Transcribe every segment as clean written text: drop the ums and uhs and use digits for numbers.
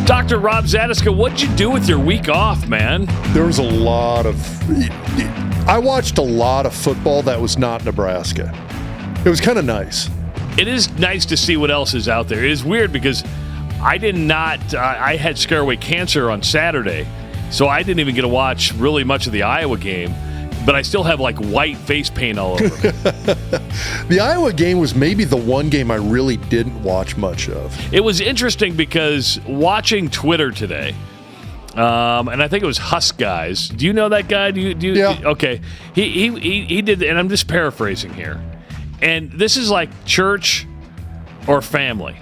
Dr. Rob Zadiska, what'd you do with your week off, man? There was a lot of... I watched a lot of football that was not Nebraska. It was kind of nice. It is nice to see what else is out there. It is weird because I had scareaway cancer on Saturday, so I didn't even get to watch really much of the Iowa game, but I still have like white face paint all over me. The Iowa game was maybe the one game I really didn't watch much of. It was interesting because watching Twitter today, and I think it was Huskers. Do you know that guy? Yeah. Okay. He did, and I'm just paraphrasing here. And this is like church or family.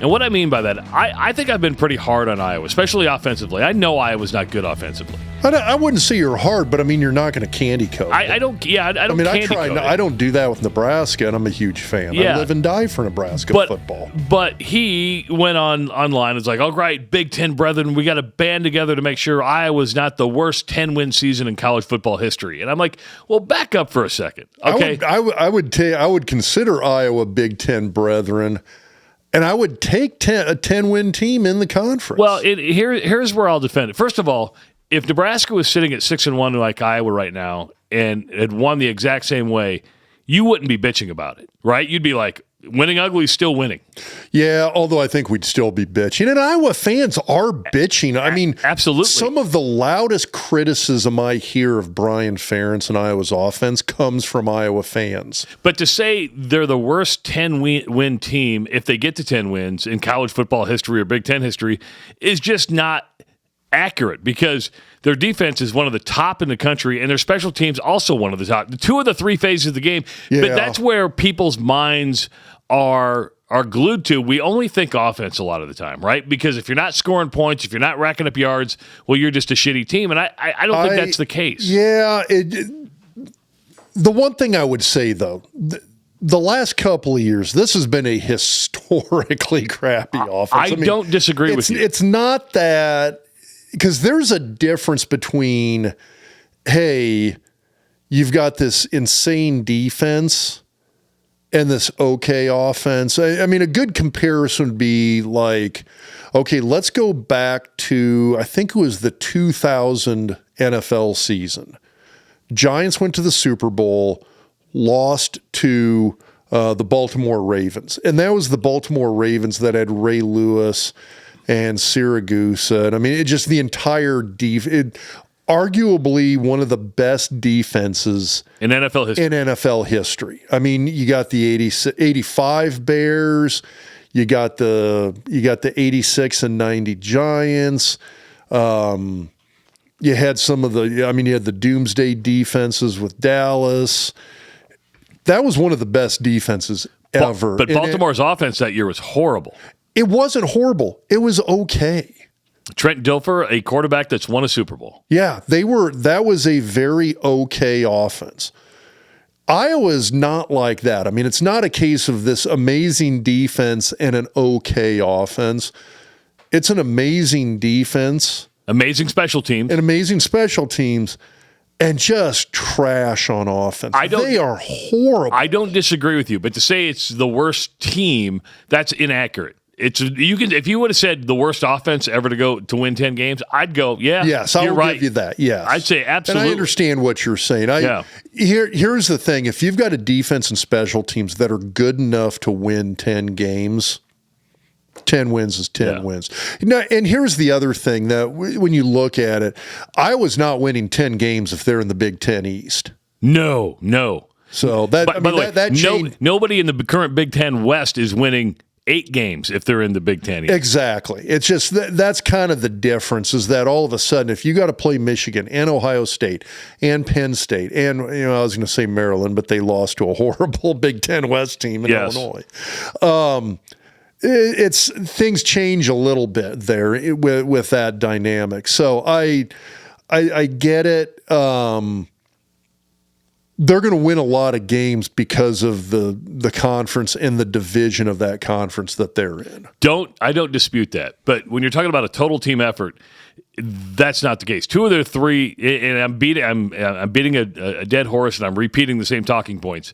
And what I mean by that, I think I've been pretty hard on Iowa, especially offensively. I know Iowa's not good offensively. I wouldn't say you're hard, but I mean, you're not going to candy coat. I don't candy coat it. I don't do that with Nebraska, and I'm a huge fan. Yeah. I live and die for Nebraska football. But he went online. It's like, all right, Big Ten brethren, we got to band together to make sure Iowa's not the worst 10-win season in college football history. And I'm like, well, back up for a second. Okay, I would consider Iowa Big Ten brethren. And I would take a 10-win team in the conference. Well, here's where I'll defend it. First of all, if Nebraska was sitting at 6-1 like Iowa right now and had won the exact same way, you wouldn't be bitching about it, right? You'd be like, winning ugly is still winning. Yeah, although I think we'd still be bitching. And Iowa fans are bitching. I mean, absolutely. Some of the loudest criticism I hear of Brian Ferentz and Iowa's offense comes from Iowa fans. But to say they're the worst 10-win team if they get to 10 wins in college football history or Big Ten history is just not accurate because their defense is one of the top in the country and their special teams also one of the top. Two of the three phases of the game. Yeah. But that's where people's minds are glued to. We only think offense a lot of the time, right? Because if you're not scoring points, if you're not racking up yards, well, you're just a shitty team. And I don't think that's the case. Yeah. The one thing I would say, though, the last couple of years, this has been a historically crappy offense. I mean, don't disagree with you. It's not that – because there's a difference between, hey, you've got this insane defense and this okay offense. I mean, a good comparison would be like, okay, let's go back to, I think it was the 2000 NFL season. Giants went to the Super Bowl, lost to the Baltimore Ravens. And that was the Baltimore Ravens that had Ray Lewis and Siragusa. And I mean, it just the entire arguably one of the best defenses in NFL history. I mean, you got the 85 Bears, you got the 86 and 90 Giants. You had you had the doomsday defenses with Dallas. That was one of the best defenses ever. But Baltimore's offense that year was horrible. It wasn't horrible. It was okay. Trent Dilfer, a quarterback that's won a Super Bowl. Yeah, that was a very okay offense. Iowa's not like that. I mean, it's not a case of this amazing defense and an okay offense. It's an amazing defense. Amazing special teams. And amazing special teams. And just trash on offense. They are horrible. I don't disagree with you, but to say it's the worst team, that's inaccurate. If you would have said the worst offense ever to win 10 games, I'd go, yes, I will give you that. Yes, I'd say absolutely. And I understand what you're saying. Here's the thing: if you've got a defense and special teams that are good enough to win 10 games, 10 wins is 10 wins. Now, and here's the other thing that when you look at it, Iowa's not winning 10 games if they're in the Big Ten East. No. So nobody in the current Big Ten West is winning 8 games if they're in the Big Ten East. Exactly. It's just that's kind of the difference is that all of a sudden, if you got to play Michigan and Ohio State and Penn State and, I was going to say Maryland, but they lost to a horrible Big Ten West team in Illinois. It's things change a little bit there with that dynamic. So I get it. They're going to win a lot of games because of the conference and the division of that conference that they're in. I don't dispute that. But when you're talking about a total team effort, that's not the case. 2 of their 3, and I'm beating a dead horse, and I'm repeating the same talking points.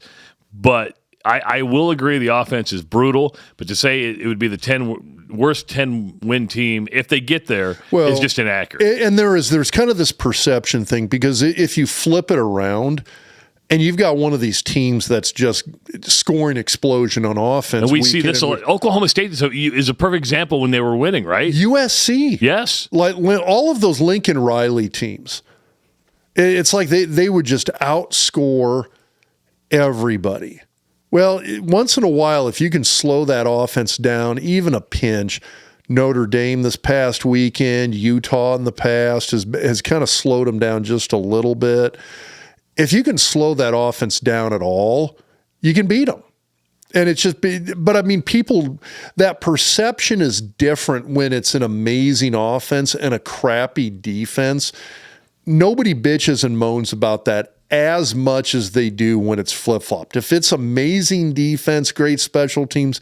But I will agree the offense is brutal, but to say it would be the worst 10-win team if they get there is just inaccurate. And there's kind of this perception thing, because if you flip it around and you've got one of these teams that's just scoring explosion on offense. And we see this. Oklahoma State is a perfect example when they were winning, right? USC. Yes. Like when all of those Lincoln Riley teams, it's like they would just outscore everybody. Well, once in a while, if you can slow that offense down, even a pinch, Notre Dame this past weekend, Utah in the past has kind of slowed them down just a little bit. If you can slow that offense down at all, you can beat them. And it's just, but I mean, that perception is different when it's an amazing offense and a crappy defense. Nobody bitches and moans about that as much as they do when it's flip-flopped. If it's amazing defense, great special teams,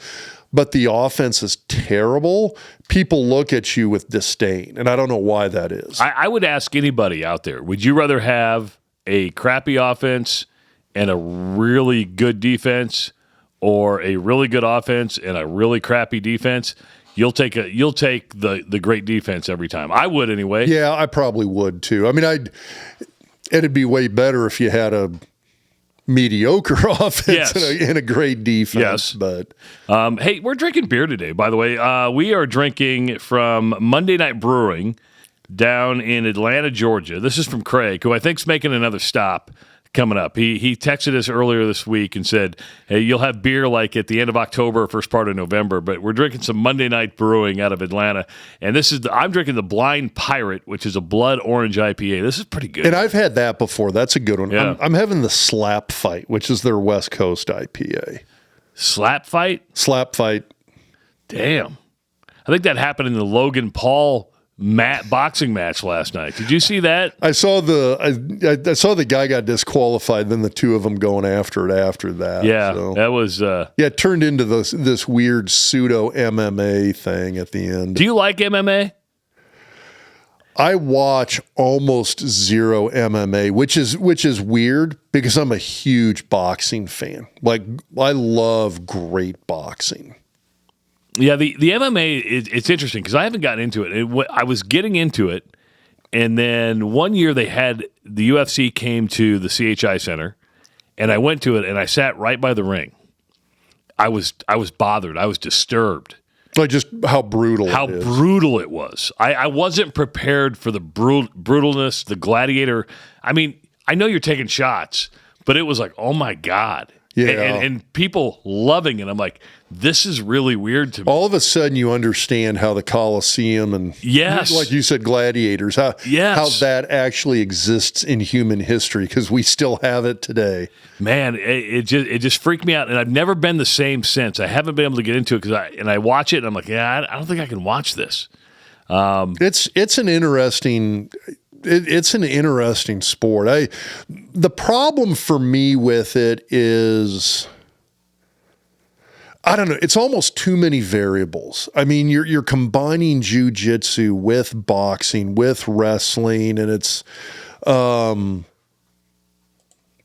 but the offense is terrible, people look at you with disdain. And I don't know why that is. I would ask anybody out there, would you rather have a crappy offense and a really good defense, or a really good offense and a really crappy defense? You'll take the great defense every time. I would anyway. Yeah, I probably would too. I mean, it'd be way better if you had a mediocre offense and a great defense. Yes. But hey, we're drinking beer today, by the way. We are drinking from Monday Night Brewing down in Atlanta, Georgia. This is from Craig, who I think's making another stop coming up. He texted us earlier this week and said, hey, you'll have beer like at the end of October, first part of November, but we're drinking some Monday Night Brewing out of Atlanta. And I'm drinking the Blind Pirate, which is a blood orange IPA. This is pretty good. And I've had that before. That's a good one. Yeah. I'm having the Slap Fight, which is their West Coast IPA. Slap Fight? Slap Fight. Damn. I think that happened in the Logan Paul boxing match last night. Did you see that? I saw I saw the guy got disqualified, then the two of them going after it after that. Yeah, so. That was it turned into this weird pseudo MMA thing at the end. Do you like MMA? I watch almost zero MMA, which is weird because I'm a huge boxing fan. Like, I love great boxing. Yeah, the MMA, it's interesting because I haven't gotten into it. I was getting into it, and then one year the UFC came to the CHI Center, and I went to it, and I sat right by the ring. I was bothered. I was disturbed. Like just how brutal it was. I wasn't prepared for the brutalness, the gladiator. I mean, I know you're taking shots, but it was like, oh my God. Yeah. And people loving it. I'm like, this is really weird to me. All of a sudden you understand how the Colosseum and, like you said, gladiators, how that actually exists in human history, because we still have it today. Man, it just freaked me out, and I've never been the same since. I haven't been able to get into it I watch it, and I'm like, I don't think I can watch this. It's an interesting sport. The problem for me with it is, I don't know, it's almost too many variables. I mean, you're combining jiu-jitsu with boxing, with wrestling, and it's and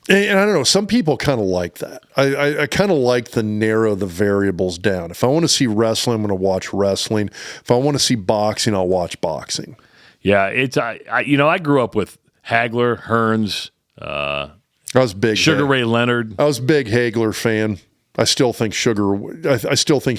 I don't know, some people kind of like that. I kind of like to narrow the variables down. If I want to see wrestling, I'm going to watch wrestling. If I want to see boxing, I'll watch boxing. Yeah, it's I grew up with Hagler, Hearns. I was big Sugar Ray Leonard. I was a big Hagler fan. I still think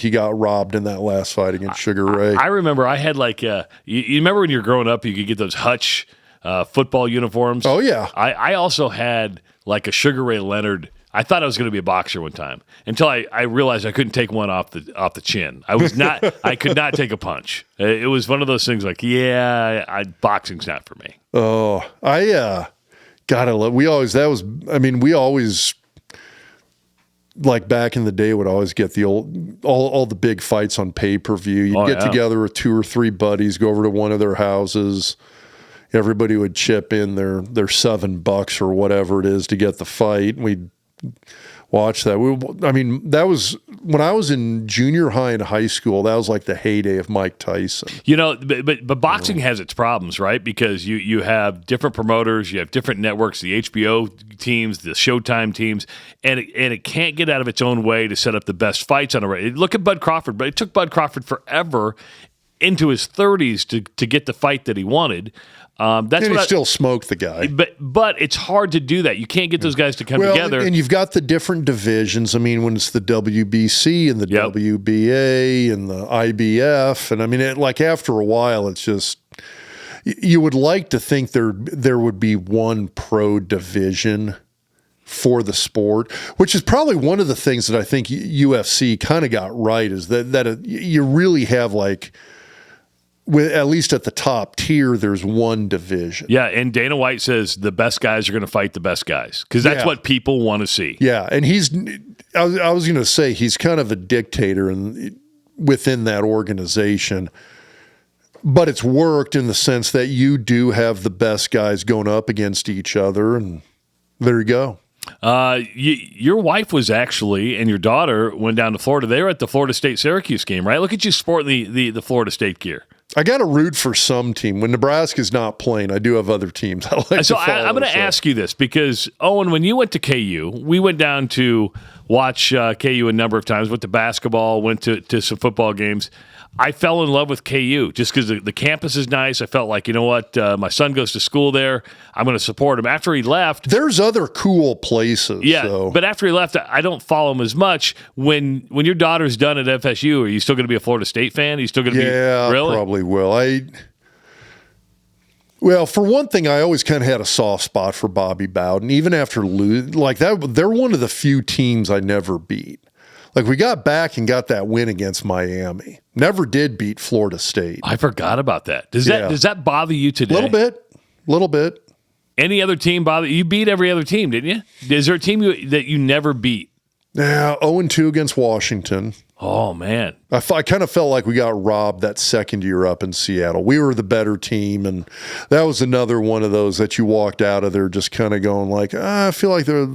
he got robbed in that last fight against Sugar Ray. I remember I had like you remember when you were growing up, you could get those Hutch football uniforms. Oh yeah. I also had like a Sugar Ray Leonard. I thought I was going to be a boxer one time until I realized I couldn't take one off the chin. I could not take a punch. It was one of those things like, boxing's not for me. Oh, we always like back in the day would always get the all the big fights on pay-per-view. You'd get together with 2 or 3 buddies, go over to one of their houses. Everybody would chip in their $7 or whatever it is to get the fight. We'd watch that. I mean, that was when I was in junior high and high school. That was like the heyday of Mike Tyson. You know, but boxing has its problems, right? Because you have different promoters, you have different networks, the HBO teams, the Showtime teams, and it can't get out of its own way to set up the best fights on a race. Look at Bud Crawford, but it took Bud Crawford forever into his 30s to get the fight that he wanted. That's and he still smoked the guy. But it's hard to do that. You can't get those guys to come together. And you've got the different divisions. I mean, when it's the WBC and the WBA and the IBF, and I mean, like after a while, it's just you would like to think there would be one pro division for the sport, which is probably one of the things that I think UFC kind of got right is that you really have like. At least at the top tier, there's one division. Yeah, and Dana White says the best guys are going to fight the best guys because that's what people want to see. Yeah, and I was going to say he's kind of a dictator within that organization, but it's worked in the sense that you do have the best guys going up against each other, and there you go. Your wife was actually, and your daughter went down to Florida. They were at the Florida State-Syracuse game, right? Look at you sporting the Florida State gear. I got to root for some team. When Nebraska's not playing, I do have other teams I like to follow. I'm going to ask you this because, Owen, when you went to KU, we went down to watch KU a number of times, went to basketball, went to some football games. I fell in love with KU just because the campus is nice. I felt like, you know what, my son goes to school there. I'm going to support him. After he left. There's other cool places. Yeah, but after he left, I don't follow him as much. When your daughter's done at FSU, are you still going to be a Florida State fan? Are you still going to be? Yeah, really? I probably will. Well, for one thing, I always kind of had a soft spot for Bobby Bowden. Even after like that, they're one of the few teams I never beat. Like we got back and got that win against Miami. Never did beat Florida State. I forgot about that. Does that bother you today? A little bit. Any other team bother you? Beat every other team, didn't you? Is there a team that you never beat? Yeah, 0-2 against Washington. Oh, man. I kind of felt like we got robbed that second year up in Seattle. We were the better team, and that was another one of those that you walked out of there just kind of going like, I feel like there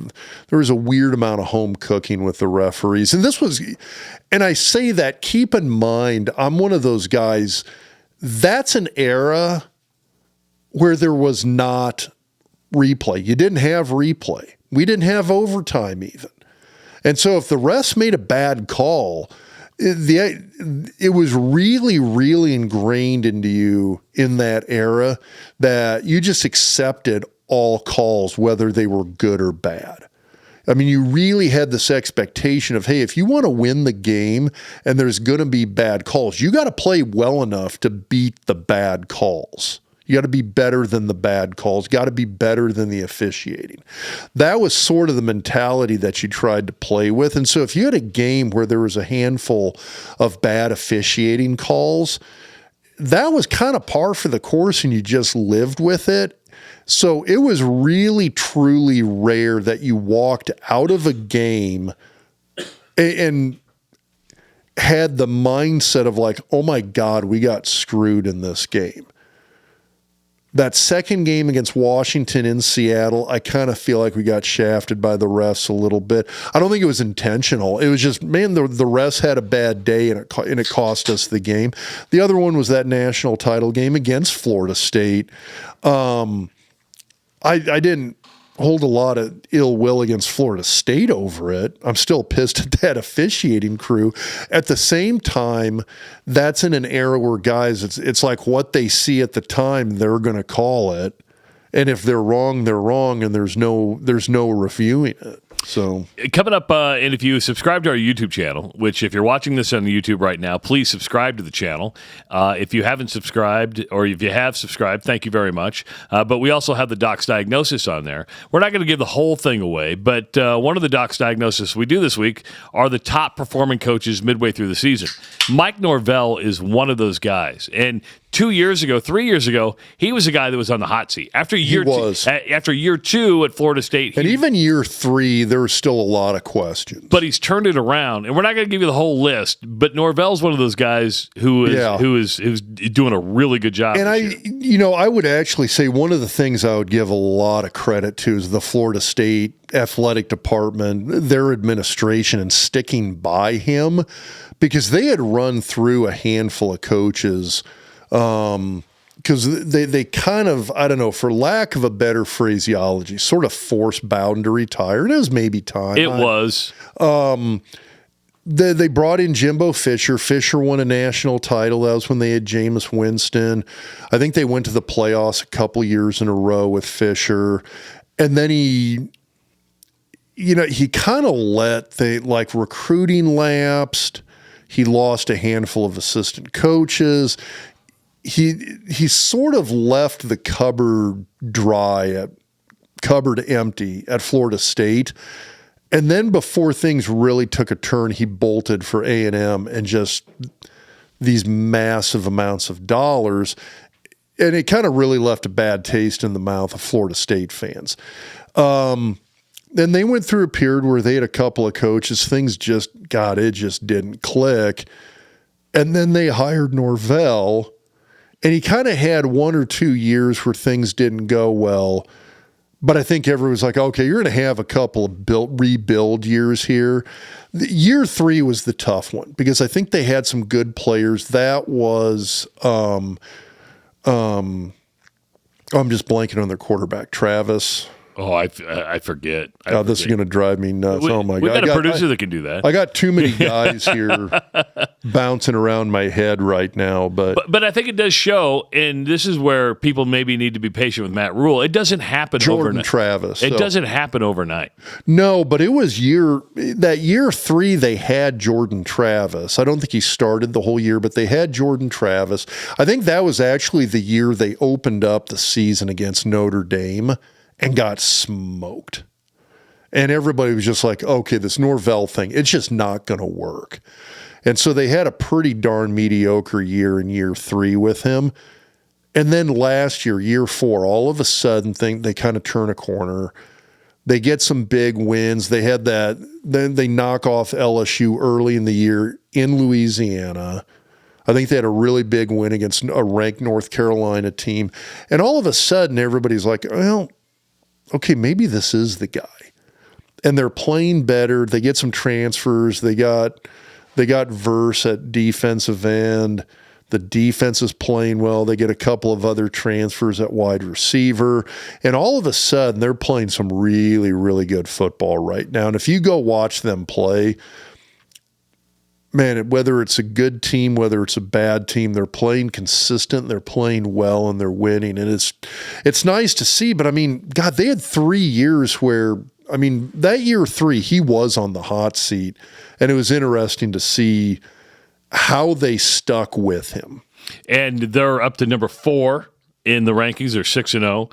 was a weird amount of home cooking with the referees. And I say that, keep in mind, I'm one of those guys, that's an era where there was not replay. You didn't have replay. We didn't have overtime even. And so if the refs made a bad call, it was really, really ingrained into you in that era that you just accepted all calls, whether they were good or bad. I mean, you really had this expectation of, hey, if you want to win the game and there's going to be bad calls, you got to play well enough to beat the bad calls. You got to be better than the bad calls. Got to be better than the officiating. That was sort of the mentality that you tried to play with. And so if you had a game where there was a handful of bad officiating calls, that was kind of par for the course and you just lived with it. So it was really, truly rare that you walked out of a game and had the mindset of like, oh my God, we got screwed in this game. That second game against Washington in Seattle, I kind of feel like we got shafted by the refs a little bit. I don't think it was intentional. It was just, man, the refs had a bad day and it cost us the game. The other one was that national title game against Florida State. I didn't hold a lot of ill will against Florida State over it. I'm still pissed at that officiating crew. At the same time, that's in an era where guys, it's like what they see at the time, they're going to call it. And if they're wrong, and there's no reviewing it. So coming up, and if you subscribe to our YouTube channel, which if you're watching this on YouTube right now, please subscribe to the channel. If you haven't subscribed, or if you have subscribed, thank you very much. But we also have the Doc's Diagnosis on there. We're not going to give the whole thing away, but one of the Doc's Diagnosis we do this week are the top performing coaches midway through the season. Mike Norvell is one of those guys. And 2 years ago, 3 years ago, he was a guy that was on the hot seat. After year two at Florida State. And even year 3, there was still a lot of questions. But he's turned it around. And we're not going to give you the whole list, but Norvell's one of those guys who's doing a really good job. And I would actually say one of the things I would give a lot of credit to is the Florida State athletic department, their administration, and sticking by him, because they had run through a handful of coaches because they kind of, I don't know, for lack of a better phraseology, sort of forced Bowden to retire. And it was maybe time. It was. They brought in Jimbo Fisher. Fisher won a national title. That was when they had Jameis Winston. I think they went to the playoffs a couple years in a row with Fisher. And then he kind of recruiting lapsed. He lost a handful of assistant coaches. He sort of left the cupboard empty at Florida State. And then before things really took a turn, he bolted for A&M and just these massive amounts of dollars. And it kind of really left a bad taste in the mouth of Florida State fans. Then they went through a period where they had a couple of coaches. Things just didn't click. And then they hired Norvell. And he kind of had 1 or 2 years where things didn't go well. But I think everyone's like, okay, you're going to have a couple of rebuild years here. Year 3 was the tough one because I think they had some good players. That was, I'm just blanking on their quarterback, Travis. Oh, I forget. This is going to drive me nuts. Oh, my God. We've got a producer that can do that. I got too many guys here bouncing around my head right now. But I think it does show, and this is where people maybe need to be patient with Matt Rule. It doesn't happen overnight. Travis. It doesn't happen overnight. No, but it was year 3 they had Jordan Travis. I don't think he started the whole year, but they had Jordan Travis. I think that was actually the year they opened up the season against Notre Dame and got smoked. And everybody was just like, okay, this Norvell thing, it's just not going to work. And so they had a pretty darn mediocre year in year 3 with him. And then last year, year 4, all of a sudden they kind of turn a corner. They get some big wins. They had that, then they knock off LSU early in the year in Louisiana. I think they had a really big win against a ranked North Carolina team. And all of a sudden, everybody's like, well, okay, maybe this is the guy. And they're playing better. They get some transfers. They got Verse at defensive end. The defense is playing well. They get a couple of other transfers at wide receiver. And all of a sudden, they're playing some really, really good football right now. And if you go watch them play, man, whether it's a good team, whether it's a bad team, they're playing consistent, they're playing well, and they're winning. And it's nice to see. But, I mean, God, they had 3 years where, I mean, that year 3, he was on the hot seat. And it was interesting to see how they stuck with him. And they're up to number 4 in the rankings. They're 6-0.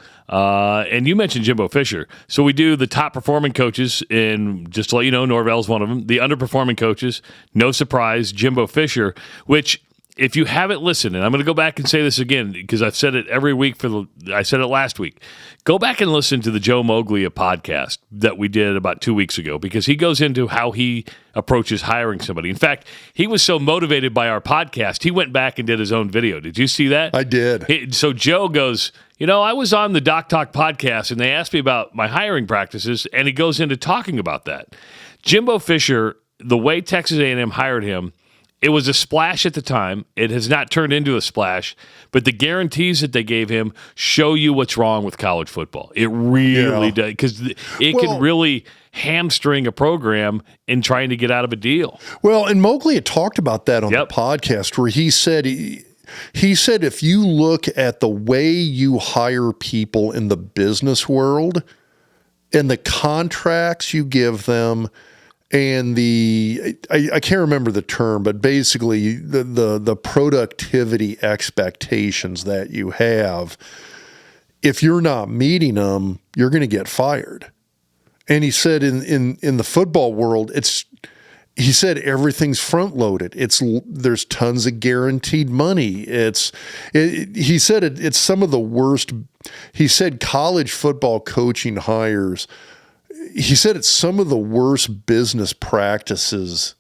And you mentioned Jimbo Fisher. So we do the top performing coaches, and just to let you know, Norvell's one of them. The underperforming coaches, no surprise, Jimbo Fisher, which if you haven't listened, and I'm going to go back and say this again because I've said it every week I said it last week. Go back and listen to the Joe Moglia podcast that we did about 2 weeks ago because he goes into how he approaches hiring somebody. In fact, he was so motivated by our podcast, he went back and did his own video. Did you see that? I did. So Joe goes, I was on the Doc Talk podcast and they asked me about my hiring practices, and he goes into talking about that. Jimbo Fisher, the way Texas A&M hired him, it was a splash at the time. It has not turned into a splash, but the guarantees that they gave him show you what's wrong with college football. It really does, because it can really hamstring a program in trying to get out of a deal. Well, and Mowgli had talked about that on the podcast where he said if you look at the way you hire people in the business world and the contracts you give them, and I can't remember the term, but basically the productivity expectations that you have, if you're not meeting them, you're going to get fired. And he said in the football world, he said everything's front loaded. There's tons of guaranteed money. He said it's some of the worst. He said college football coaching hires. He said it's some of the worst business practices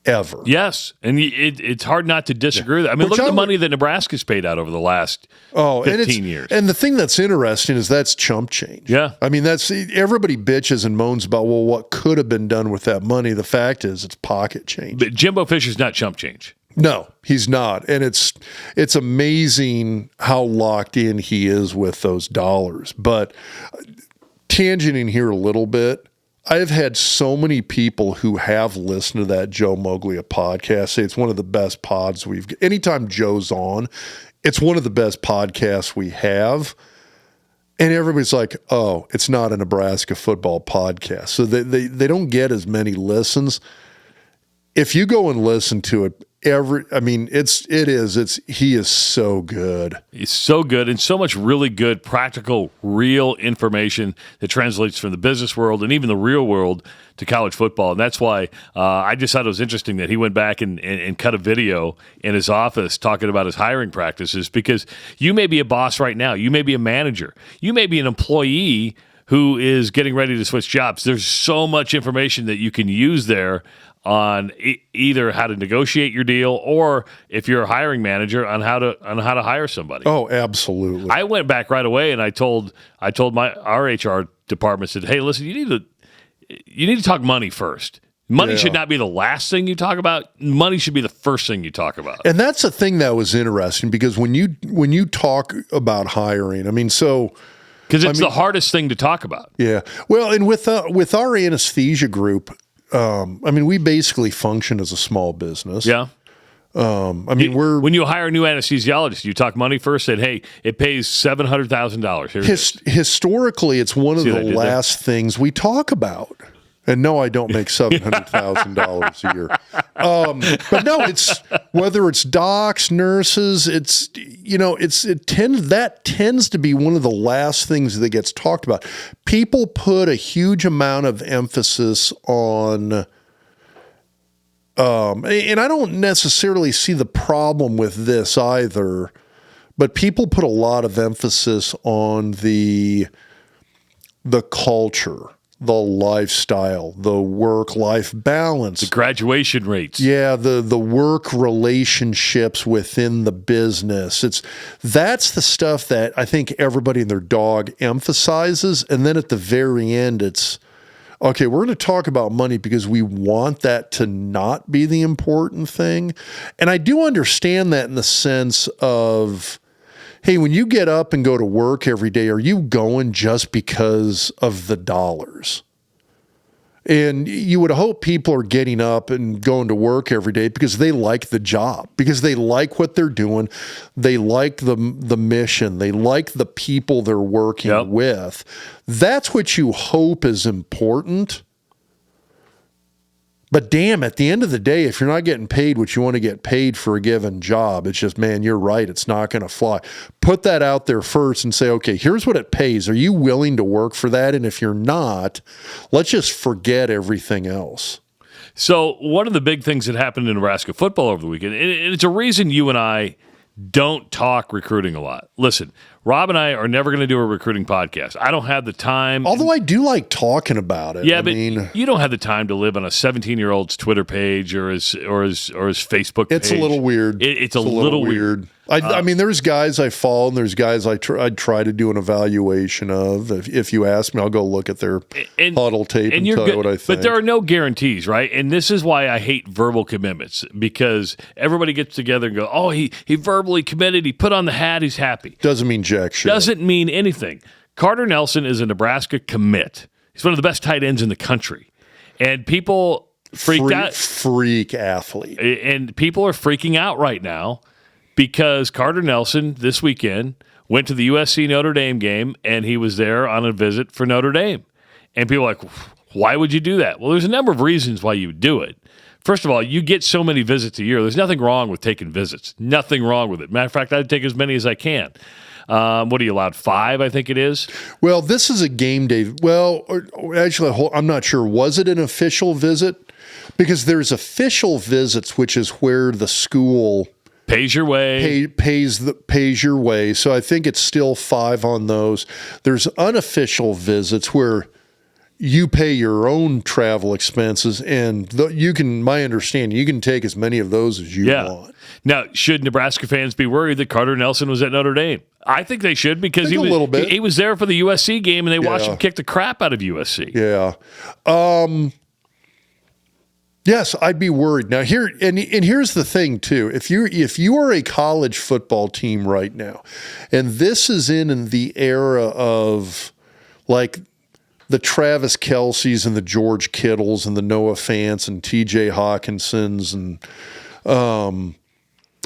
ever. Yes, and it's hard not to disagree with that. I mean, look at the money that Nebraska's paid out over the last 15 years. And the thing that's interesting is that's chump change. Yeah. I mean, everybody bitches and moans about, well, what could have been done with that money. The fact is it's pocket change. But Jimbo Fisher's not chump change. No, he's not. And it's amazing how locked in he is with those dollars. But tangenting here a little bit, I've had so many people who have listened to that Joe Moglia podcast say it's one of the best pods anytime Joe's on, it's one of the best podcasts we have. And everybody's like, oh, it's not a Nebraska football podcast. So they don't get as many listens. If you go and listen to it, he is so good. He's so good, and so much really good, practical, real information that translates from the business world and even the real world to college football. And that's why I just thought it was interesting that he went back and cut a video in his office talking about his hiring practices, because you may be a boss right now. You may be a manager. You may be an employee who is getting ready to switch jobs. There's so much information that you can use there on either how to negotiate your deal, or if you're a hiring manager, on how to hire somebody. Oh, absolutely. I went back right away and I told our HR department, said, hey, listen, you need to talk money first. Money should not be the last thing you talk about. Money should be the first thing you talk about. And that's the thing that was interesting, because when you talk about hiring, because it's the hardest thing to talk about. Yeah. Well, and with our anesthesia group, we basically function as a small business. Yeah. When you hire a new anesthesiologist, you talk money first. Said, hey, it pays $700,000. Historically, it's one of the last things we talk about. And no, I don't make $700,000 a year. But no, it's whether it's docs, nurses, that tends to be one of the last things that gets talked about. People put a huge amount of emphasis on, and I don't necessarily see the problem with this either, but people put a lot of emphasis on the culture, the lifestyle, the work-life balance. The graduation rates. Yeah, the work relationships within the business. That's the stuff that I think everybody and their dog emphasizes. And then at the very end, it's, okay, we're going to talk about money because we want that to not be the important thing. And I do understand that in the sense of, hey, when you get up and go to work every day, are you going just because of the dollars? And you would hope people are getting up and going to work every day because they like the job, because they like what they're doing. They like the mission. They like the people they're working with. That's what you hope is important. But damn, at the end of the day, if you're not getting paid what you want to get paid for a given job, it's just, man, you're right. It's not going to fly. Put that out there first and say, okay, here's what it pays. Are you willing to work for that? And if you're not, let's just forget everything else. So one of the big things that happened in Nebraska football over the weekend, and it's a reason you and I don't talk recruiting a lot. Listen, Rob and I are never going to do a recruiting podcast. I don't have the time. Although I do like talking about it. Yeah, you don't have the time to live on a 17-year-old's Twitter page or his Facebook page. It's a little weird. It's a little weird. There's guys I follow, and there's guys I'd try to do an evaluation of. If you ask me, I'll go look at their huddle tape and tell you what I think. But there are no guarantees, right? And this is why I hate verbal commitments, because everybody gets together and go, oh, he verbally committed, he put on the hat, he's happy. Doesn't mean jack shit. Doesn't mean anything. Carter Nelson is a Nebraska commit. He's one of the best tight ends in the country. And people freak athlete. And people are freaking out right now because Carter Nelson this weekend went to the USC Notre Dame game, and he was there on a visit for Notre Dame. And people are like, why would you do that? Well, there's a number of reasons why you would do it. First of all, you get so many visits a year. There's nothing wrong with taking visits. Nothing wrong with it. Matter of fact, I'd take as many as I can. What are you allowed? 5, I think it is. Well, this is a game day. Well, actually, I'm not sure. Was it an official visit? Because there's official visits, which is where the school pays your way. Pays your way. So I think it's still 5 on those. There's unofficial visits where you pay your own travel expenses, and my understanding, you can take as many of those as you want. Now, should Nebraska fans be worried that Carter Nelson was at Notre Dame? I think they should, because he was there for the USC game, and they watched him kick the crap out of USC. Yeah. Yes, I'd be worried. Now here's the thing too. If you are a college football team right now, and this is in the era of like the Travis Kelce's and the George Kittles and the Noah Fants and TJ Hawkinsons and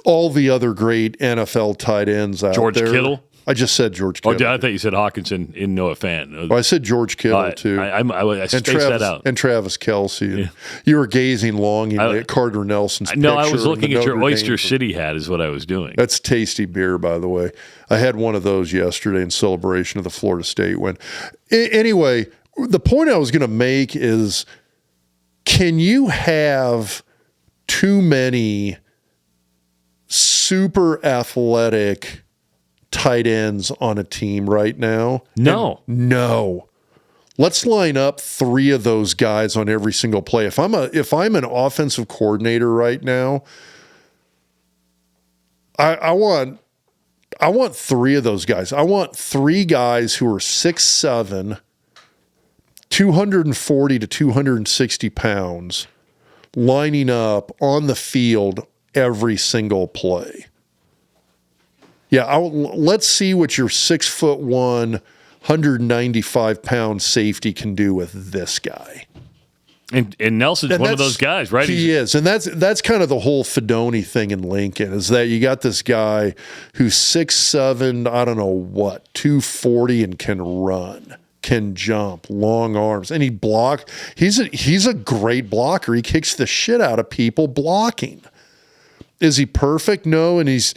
all the other great NFL tight ends out there. George Kittle? I just said George Kittle. Oh, I thought you said Hawkinson in Noah Fant. I said George Kittle, too. I spaced that out. And Travis Kelce. Yeah. You were gazing longingly at Carter Nelson's picture. No, I was looking at your Oyster City hat is what I was doing. That's tasty beer, by the way. I had one of those yesterday in celebration of the Florida State win. Anyway, the point I was going to make is, can you have too many super athletic tight ends on a team right now? No. No. Let's line up 3 of those guys on every single play. If I'm an offensive coordinator right now, I want 3 of those guys. I want 3 guys who are 6'7", 240 to 260 pounds, lining up on the field every single play. Yeah, let's see what your 6'1", 195-pound safety can do with this guy. And Nelson's one of those guys, right? He is, and that's kind of the whole Fedoni thing in Lincoln, is that you got this guy who's 6'7", I don't know what, 240, and can run, can jump, long arms, and he's a great blocker. He kicks the shit out of people blocking. Is he perfect? No. And this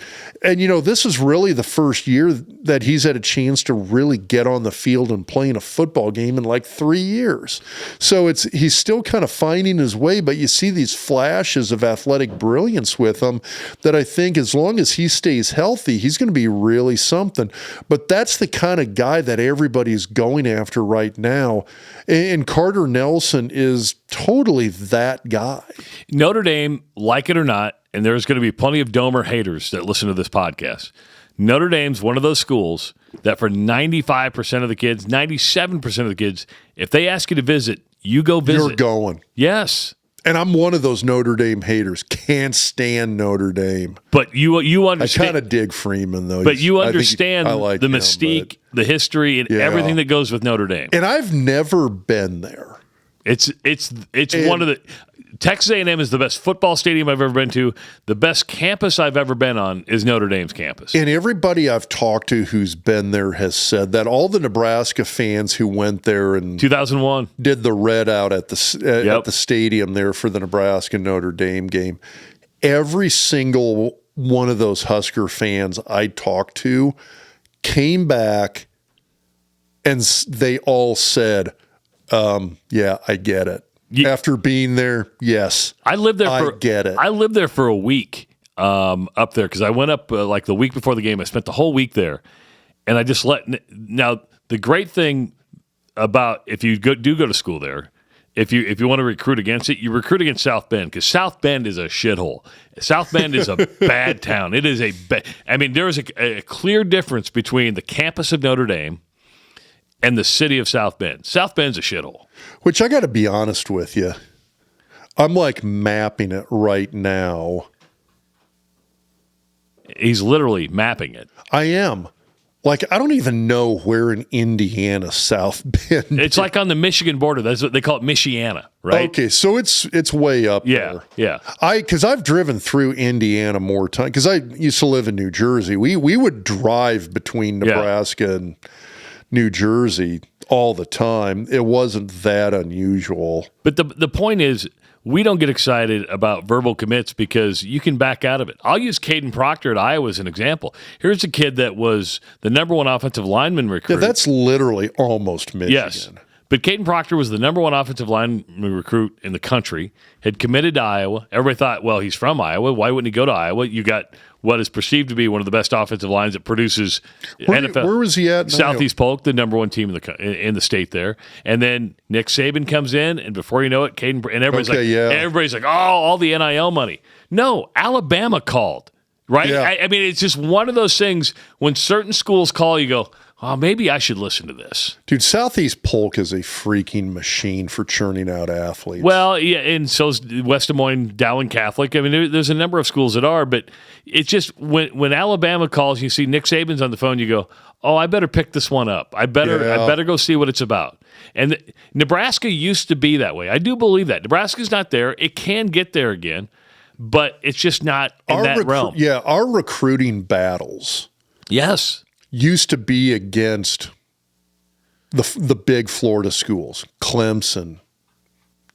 is really the first year that he's had a chance to really get on the field and play in a football game in like 3 years. So he's still kind of finding his way, but you see these flashes of athletic brilliance with him that I think as long as he stays healthy, he's going to be really something. But that's the kind of guy that everybody's going after right now. And Carter Nelson is totally that guy. Notre Dame, like it or not, and there's going to be plenty of Domer haters that listen to this podcast, Notre Dame's one of those schools that for 95% of the kids, 97% of the kids, if they ask you to visit, you go visit. You're going. Yes. And I'm one of those Notre Dame haters. Can't stand Notre Dame. But you understand. I kind of dig Freeman, though. But you understand the mystique, the history, and everything that goes with Notre Dame. And I've never been there. It's one of the – Texas A&M is the best football stadium I've ever been to. The best campus I've ever been on is Notre Dame's campus. And everybody I've talked to who's been there has said that. All the Nebraska fans who went there in 2001 did the red out at the stadium there for the Nebraska Notre Dame game. Every single one of those Husker fans I talked to came back and they all said, yeah, I get it. After being there, yes. I lived there I get it. I lived there for a week up there because I went up like the week before the game. I spent the whole week there. And I just now, the great thing about if you do go to school there, if you want to recruit against it, you recruit against South Bend because South Bend is a shithole. South Bend is a bad town. It is there is a clear difference between the campus of Notre Dame and the city of South Bend. South Bend's a shithole. Which I got to be honest with you. I'm like mapping it right now. He's literally mapping it. I am. Like, I don't even know where in Indiana South Bend is. It's like on the Michigan border. That's what they call it, Michiana, right? Okay, so it's way up there. Yeah. Because I've driven through Indiana more times. Because I used to live in New Jersey. We would drive between Nebraska and New Jersey all the time. It wasn't that unusual. But the point is, we don't get excited about verbal commits because you can back out of it. I'll use Caden Proctor at Iowa as an example. Here's a kid that was the number 1 offensive lineman recruit. Yeah, that's literally almost Michigan. Yes, But Caden Proctor was the number one offensive line recruit in the country, had committed to Iowa. Everybody thought, well, he's from Iowa. Why wouldn't he go to Iowa? You got what is perceived to be one of the best offensive lines that produces NFL. Where was he at? Southeast Polk, the number one team in the state there. And then Nick Saban comes in, and before you know it, Caden, and everybody's like, oh, all the NIL money. No, Alabama called, right? Yeah. I mean, it's just one of those things when certain schools call, you go, oh, maybe I should listen to this. Dude, Southeast Polk is a freaking machine for churning out athletes. Well, yeah, and so is West Des Moines, Dowling Catholic. I mean, there's a number of schools that are, but it's just when Alabama calls, you see Nick Saban's on the phone, you go, oh, I better pick this one up. I better go see what it's about. And Nebraska used to be that way. I do believe that. Nebraska's not there. It can get there again, but it's just not in that realm. Yeah, our recruiting battles. Yes. Used to be against the big Florida schools, Clemson,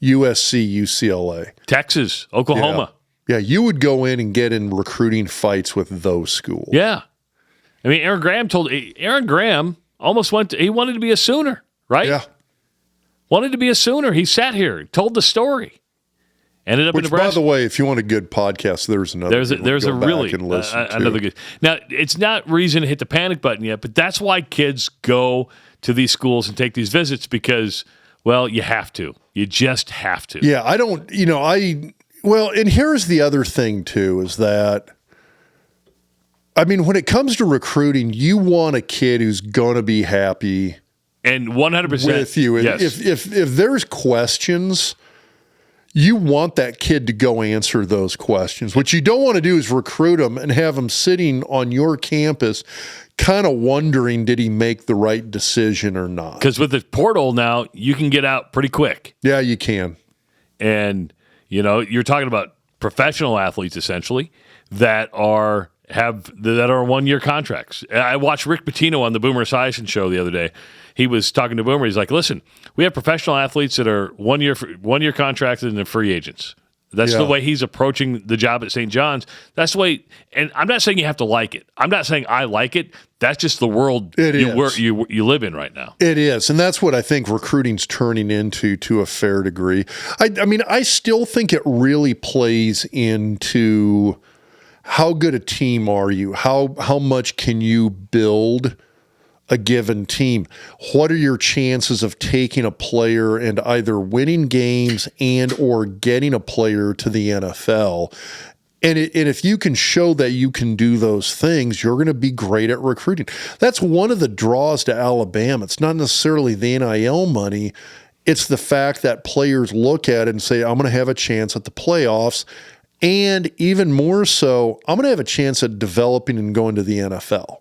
USC, UCLA. Texas, Oklahoma. Yeah, you would go in and get in recruiting fights with those schools. Yeah. I mean, Aaron Graham almost he wanted to be a Sooner, right? Yeah. Wanted to be a Sooner. He sat here, told the story. Ended up in Nebraska. By the way, if you want a good podcast, there's another. There's a really another good. Now, it's not reason to hit the panic button yet, but that's why kids go to these schools and take these visits because, well, you have to. You just have to. Yeah, I don't. Well, and here's the other thing too is that, I mean, when it comes to recruiting, you want a kid who's going to be happy and 100% with you. Yes. If there's questions, you want that kid to go answer those questions. What you don't want to do is recruit them and have them sitting on your campus kind of wondering, did he make the right decision or not? Because with the portal now, you can get out pretty quick. Yeah, you can. And, you're talking about professional athletes essentially that are 1-year contracts. I watched Rick Pitino on the Boomer Esiason show the other day. He was talking to Boomer. He's like, listen, we have professional athletes that are 1-year contracts and they're free agents. That's the way he's approaching the job at St. John's. That's the way, and I'm not saying you have to like it. I'm not saying I like it. That's just the world you live in right now. It is, and that's what I think recruiting's turning into to a fair degree. I mean, I still think it really plays into how good a team are you? How much can you build a given team? What are your chances of taking a player and either winning games and or getting a player to the NFL? And if you can show that you can do those things, you're going to be great at recruiting. That's one of the draws to Alabama. It's not necessarily the NIL money. It's the fact that players look at it and say, I'm going to have a chance at the playoffs. And even more so, I'm going to have a chance at developing and going to the NFL.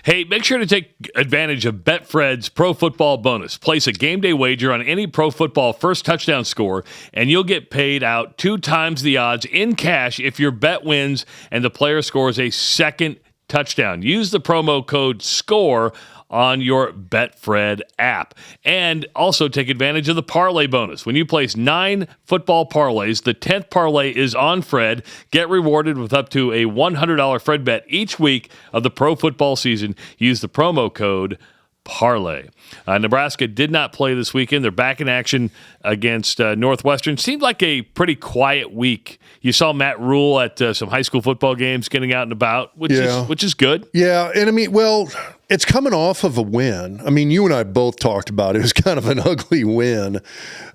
Hey, make sure to take advantage of Betfred's Pro Football Bonus. Place a game day wager on any pro football first touchdown score, and you'll get paid out 2 times the odds in cash if your bet wins and the player scores a second touchdown. Use the promo code SCORE on your Betfred app. And also take advantage of the parlay bonus. When you place 9 football parlays, the 10th parlay is on Fred. Get rewarded with up to a $100 Fred bet each week of the pro football season. Use the promo code parlay. Nebraska did not play this weekend. They're back in action against Northwestern. Seemed like a pretty quiet week. You saw Matt Rule at some high school football games getting out and about, which is good. Yeah, and I mean, well, it's coming off of a win. I mean, you and I both talked about it. It was kind of an ugly win.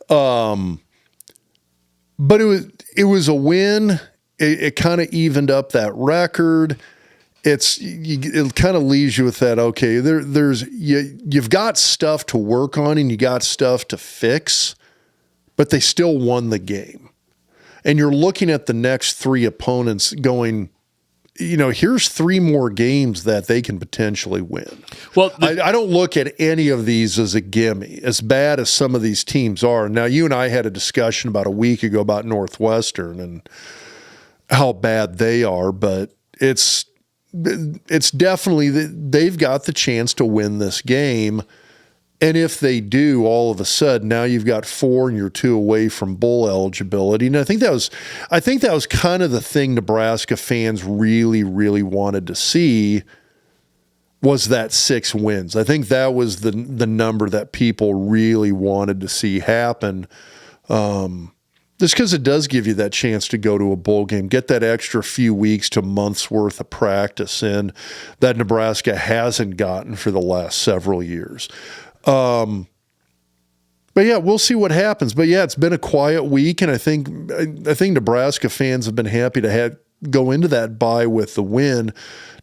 But it was a win. It kind of evened up that record. It kind of leaves you with that, okay, you've got stuff to work on and you got stuff to fix, but they still won the game. And you're looking at the next 3 opponents going, here's 3 more games that they can potentially win. Well, I don't look at any of these as a gimme, as bad as some of these teams are. Now, you and I had a discussion about a week ago about Northwestern and how bad they are, but it's definitely they've got the chance to win this game. And if they do, all of a sudden, now you've got 4 and you're 2 away from bowl eligibility. And I think that was kind of the thing Nebraska fans really, really wanted to see. was that 6 wins. I think that was the number that people really wanted to see happen. Just because it does give you that chance to go to a bowl game, get that extra few weeks to months worth of practice in that Nebraska hasn't gotten for the last several years. But yeah, we'll see what happens. But yeah, it's been a quiet week, and I think Nebraska fans have been happy to go into that bye with the win,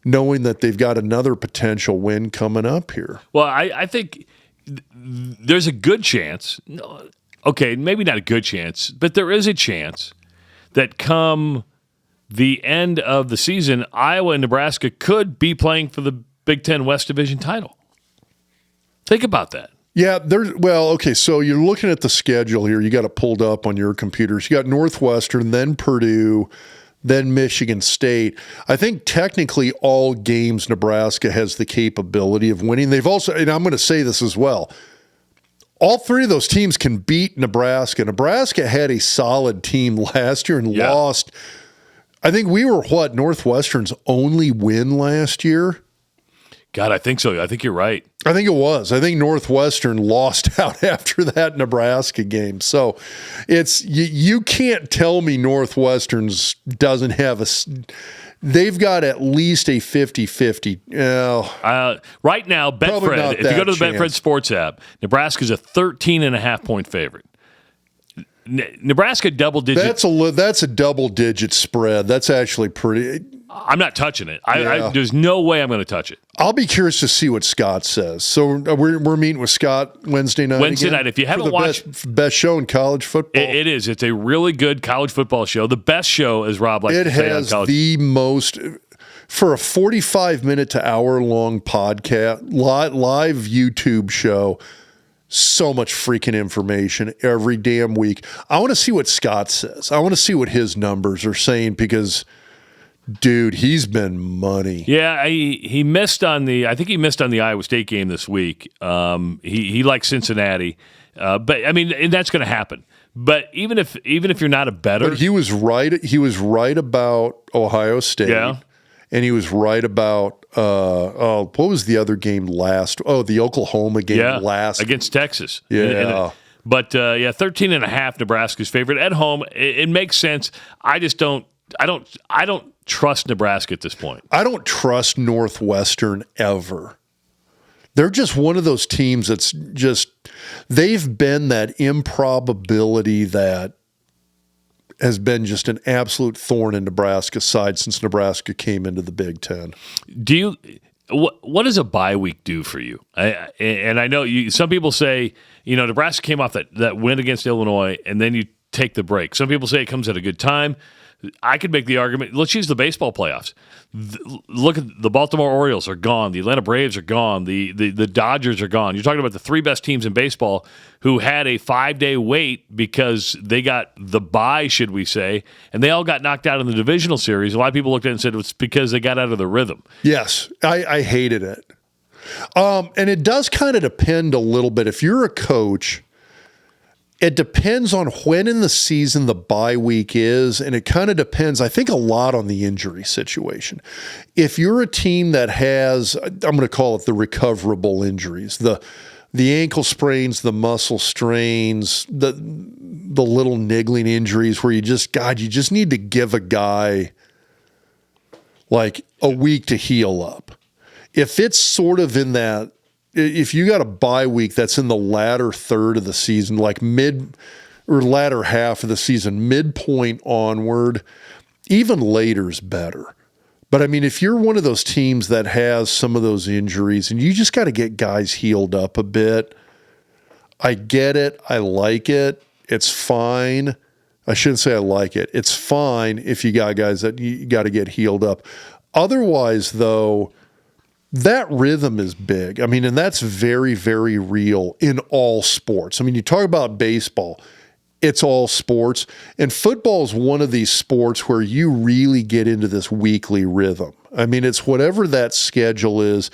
knowing that they've got another potential win coming up here. Well, I think there's a good chance. Okay, maybe not a good chance, but there is a chance that come the end of the season, Iowa and Nebraska could be playing for the Big Ten West Division title. Think about that. Yeah, okay, so you're looking at the schedule here. You got it pulled up on your computers. You got Northwestern, then Purdue, then Michigan State. I think technically all games Nebraska has the capability of winning. They've also, and I'm going to say this as well, all 3 of those teams can beat Nebraska. Nebraska had a solid team last year and lost. I think we were, Northwestern's only win last year? God, I think so. I think you're right. I think it was. I think Northwestern lost out after that Nebraska game. So it's you can't tell me Northwestern's doesn't have they've got at least a 50-50. Right now, Betfred, if you go to the Betfred Sports app, Nebraska's a 13.5-point favorite. Nebraska double-digit. That's a double-digit spread. That's actually pretty. I'm not touching it. There's no way I'm going to touch it. I'll be curious to see what Scott says. So we're meeting with Scott Wednesday night. Wednesday night. If you haven't watched, best show in college football. It is. It's a really good college football show. The best show, as Rob likes to say. It has the most for a 45-minute to hour-long podcast, live YouTube show. So much freaking information every damn week. I want to see what Scott says. I want to see what his numbers are saying because, dude, he's been money. Yeah, he missed on the. I think he missed on the Iowa State game this week. He likes Cincinnati, but I mean, and that's going to happen. But even if you're not a bettor, but he was right. He was right about Ohio State. Yeah. And he was right about what was the other game last? Oh, the Oklahoma game last against Texas. Yeah. But 13.5 Nebraska's favorite at home. It makes sense. I just don't trust Nebraska at this point. I don't trust Northwestern ever. They're just one of those teams that's just they've been that improbability that has been just an absolute thorn in Nebraska's side since Nebraska came into the Big Ten. What does a bye week do for you? And I know some people say, Nebraska came off that win against Illinois, and then you take the break. Some people say it comes at a good time. I could make the argument, let's use the baseball playoffs. Look at the Baltimore Orioles are gone. The Atlanta Braves are gone. The Dodgers are gone. You're talking about the 3 best teams in baseball who had a 5-day wait because they got the bye, should we say, and they all got knocked out in the divisional series. A lot of people looked at it and said it's because they got out of the rhythm. Yes, I hated it. And it does kind of depend a little bit. If you're a coach, it depends on when in the season the bye week is, and it kind of depends, I think, a lot on the injury situation. If you're a team that has, I'm going to call it the recoverable injuries, the ankle sprains, the muscle strains, the little niggling injuries where you just need to give a guy like a week to heal up. If it's sort of in that, if you got a bye week that's in the latter third of the season, like mid or latter half of the season, midpoint onward, even later's better. But I mean, if you're one of those teams that has some of those injuries and you just got to get guys healed up a bit, I get it. I like it. It's fine. I shouldn't say I like it. It's fine if you got guys that you got to get healed up. Otherwise, though, that rhythm is big. I mean, and that's very, very real in all sports. I mean, you talk about baseball, it's all sports. And football is one of these sports where you really get into this weekly rhythm. I mean, it's whatever that schedule is.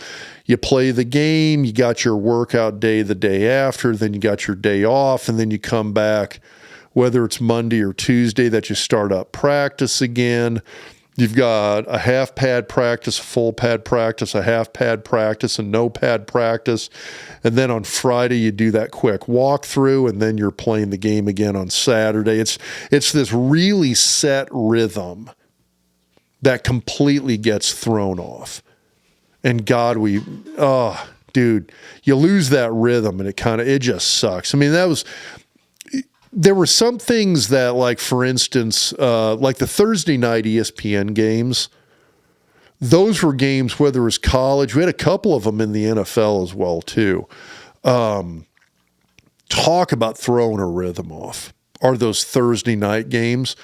You play the game, you got your workout day the day after, then you got your day off, and then you come back, whether it's Monday or Tuesday that you start up practice again. You've got a half pad practice, a full pad practice, a half pad practice, and no pad practice. And then on Friday, you do that quick walkthrough, and then you're playing the game again on Saturday. It's this really set rhythm that completely gets thrown off. And God, dude, you lose that rhythm, and it just sucks. I mean, there were some things that, like, for instance, like the Thursday night ESPN games, those were games, whether it was college, we had a couple of them in the NFL as well, too. Talk about throwing a rhythm off, are those Thursday night games.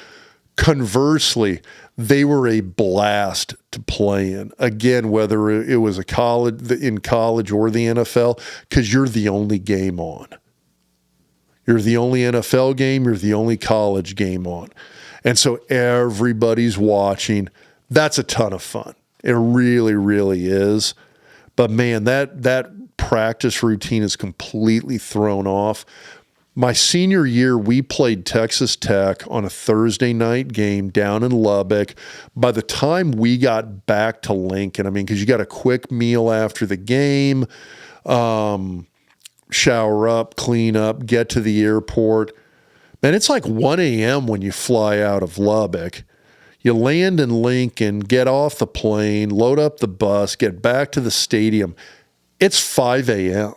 Conversely, they were a blast to play in. Again, whether it was in college or the NFL, because you're the only game on. You're the only NFL game. You're the only college game on. And so everybody's watching. That's a ton of fun. It really, really is. But, man, that practice routine is completely thrown off. My senior year, we played Texas Tech on a Thursday night game down in Lubbock. By the time we got back to Lincoln, I mean, because you got a quick meal after the game, shower up, clean up, get to the airport. Man, it's like 1 a.m. when you fly out of Lubbock. You land in Lincoln, get off the plane, load up the bus, get back to the stadium. It's 5 a.m.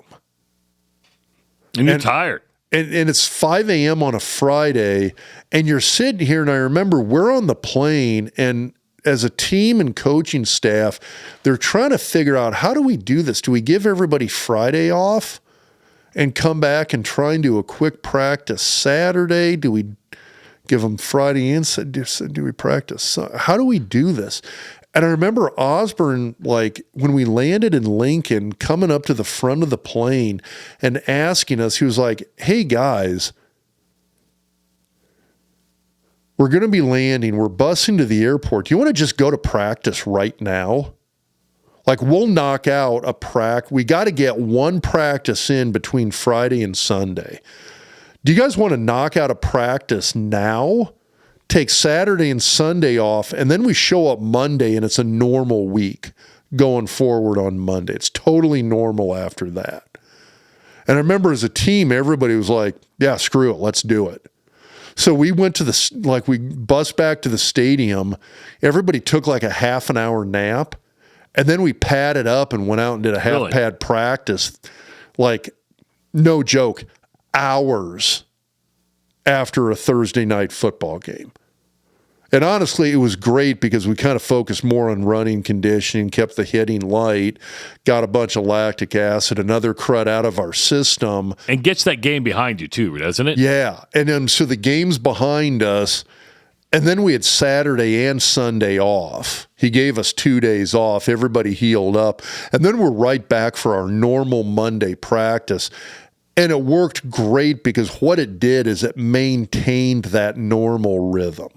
And you're tired. And it's 5 a.m. on a Friday, and you're sitting here, and I remember we're on the plane, and as a team and coaching staff, they're trying to figure out, how do we do this? Do we give everybody Friday off and come back and try and do a quick practice Saturday? Do we give them Friday and do we practice? How do we do this? And I remember Osborne, like, when we landed in Lincoln, coming up to the front of the plane and asking us, he was like, hey, guys, we're going to be landing. We're busing to the airport. Do you want to just go to practice right now? Like, we'll knock out a practice. We got to get one practice in between Friday and Sunday. Do you guys want to knock out a practice now? Take Saturday and Sunday off, and then we show up Monday, and it's a normal week going forward on Monday. It's totally normal after that. And I remember as a team, everybody was like, yeah, screw it, let's do it. So we went to we bussed back to the stadium. Everybody took like a half an hour nap, and then we padded up and went out and did a half pad practice. Like, no joke, hours after a Thursday night football game. And honestly, it was great because we kind of focused more on running conditioning, kept the hitting light, got a bunch of lactic acid, another crud out of our system. And gets that game behind you too, doesn't it? Yeah. And then so the game's behind us, and then we had Saturday and Sunday off. He gave us 2 days off. Everybody healed up. And then we're right back for our normal Monday practice. And it worked great because what it did is it maintained that normal rhythm.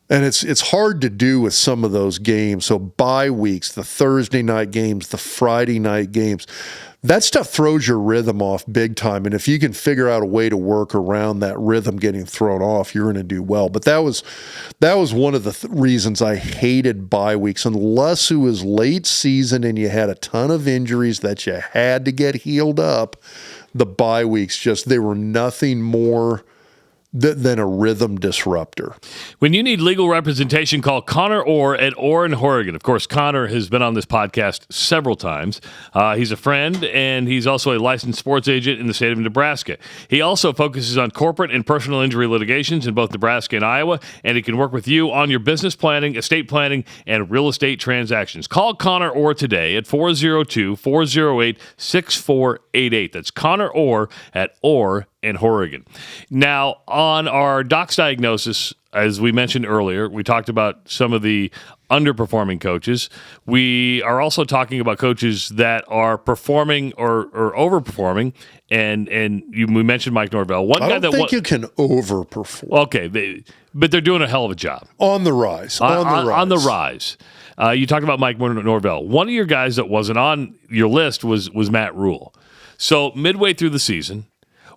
And it's hard to do with some of those games. So bye weeks, the Thursday night games, the Friday night games, that stuff throws your rhythm off big time. And if you can figure out a way to work around that rhythm getting thrown off, you're going to do well. But that was one of the reasons I hated bye weeks, unless it was late season and you had a ton of injuries that you had to get healed up. The bye weeks they were nothing more than a rhythm disruptor. When you need legal representation, call Connor Orr at Orr in Horrigan. Of course, Connor has been on this podcast several times. He's a friend, and he's also a licensed sports agent in the state of Nebraska. He also focuses on corporate and personal injury litigations in both Nebraska and Iowa, and he can work with you on your business planning, estate planning, and real estate transactions. Call Connor Orr today at 402-408-6488. That's Connor Orr at Orr in Horrigan. Now, on our docs diagnosis, as we mentioned earlier, we talked about some of the underperforming coaches. We are also talking about coaches that are performing or overperforming, and we mentioned Mike Norvell. I don't think you can overperform. Okay, but they're doing a hell of a job. On the rise. On the rise. You talked about Mike Norvell. One of your guys that wasn't on your list was Matt Rule. So midway through the season,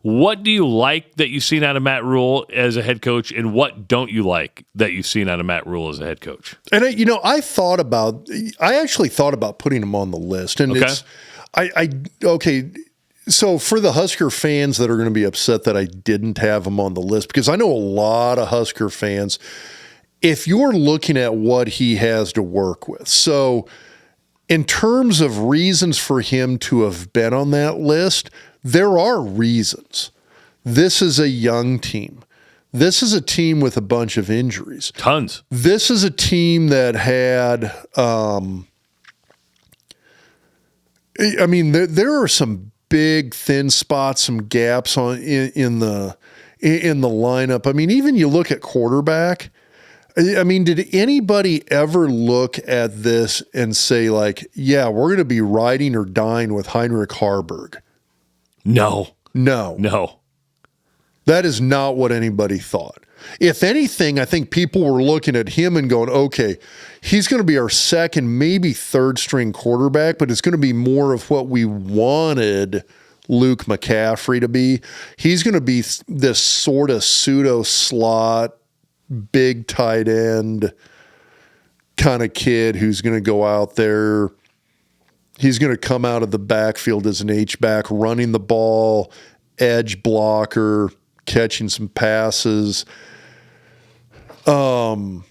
What do you like that you've seen out of Matt Rule as a head coach, and what don't you like that you've seen out of Matt Rule as a head coach? And I actually thought about putting him on the list, and okay. So for the Husker fans that are going to be upset that I didn't have him on the list, because I know a lot of Husker fans, if you're looking at what he has to work with, so in terms of reasons for him to have been on that list, there are reasons. This is a young team. This is a team with a bunch of injuries. Tons. This is a team that had, there are some big thin spots, some gaps in the lineup. I mean, even you look at quarterback. I mean, did anybody ever look at this and say, like, yeah, we're going to be riding or dying with Heinrich Harburg? No. That is not what anybody thought. If anything, I think people were looking at him and going, okay, he's going to be our second, maybe third string quarterback, but it's going to be more of what we wanted Luke McCaffrey to be. He's going to be this sort of pseudo slot, big tight end kind of kid who's going to go out there. He's going to come out of the backfield as an H-back, running the ball, edge blocker, catching some passes. And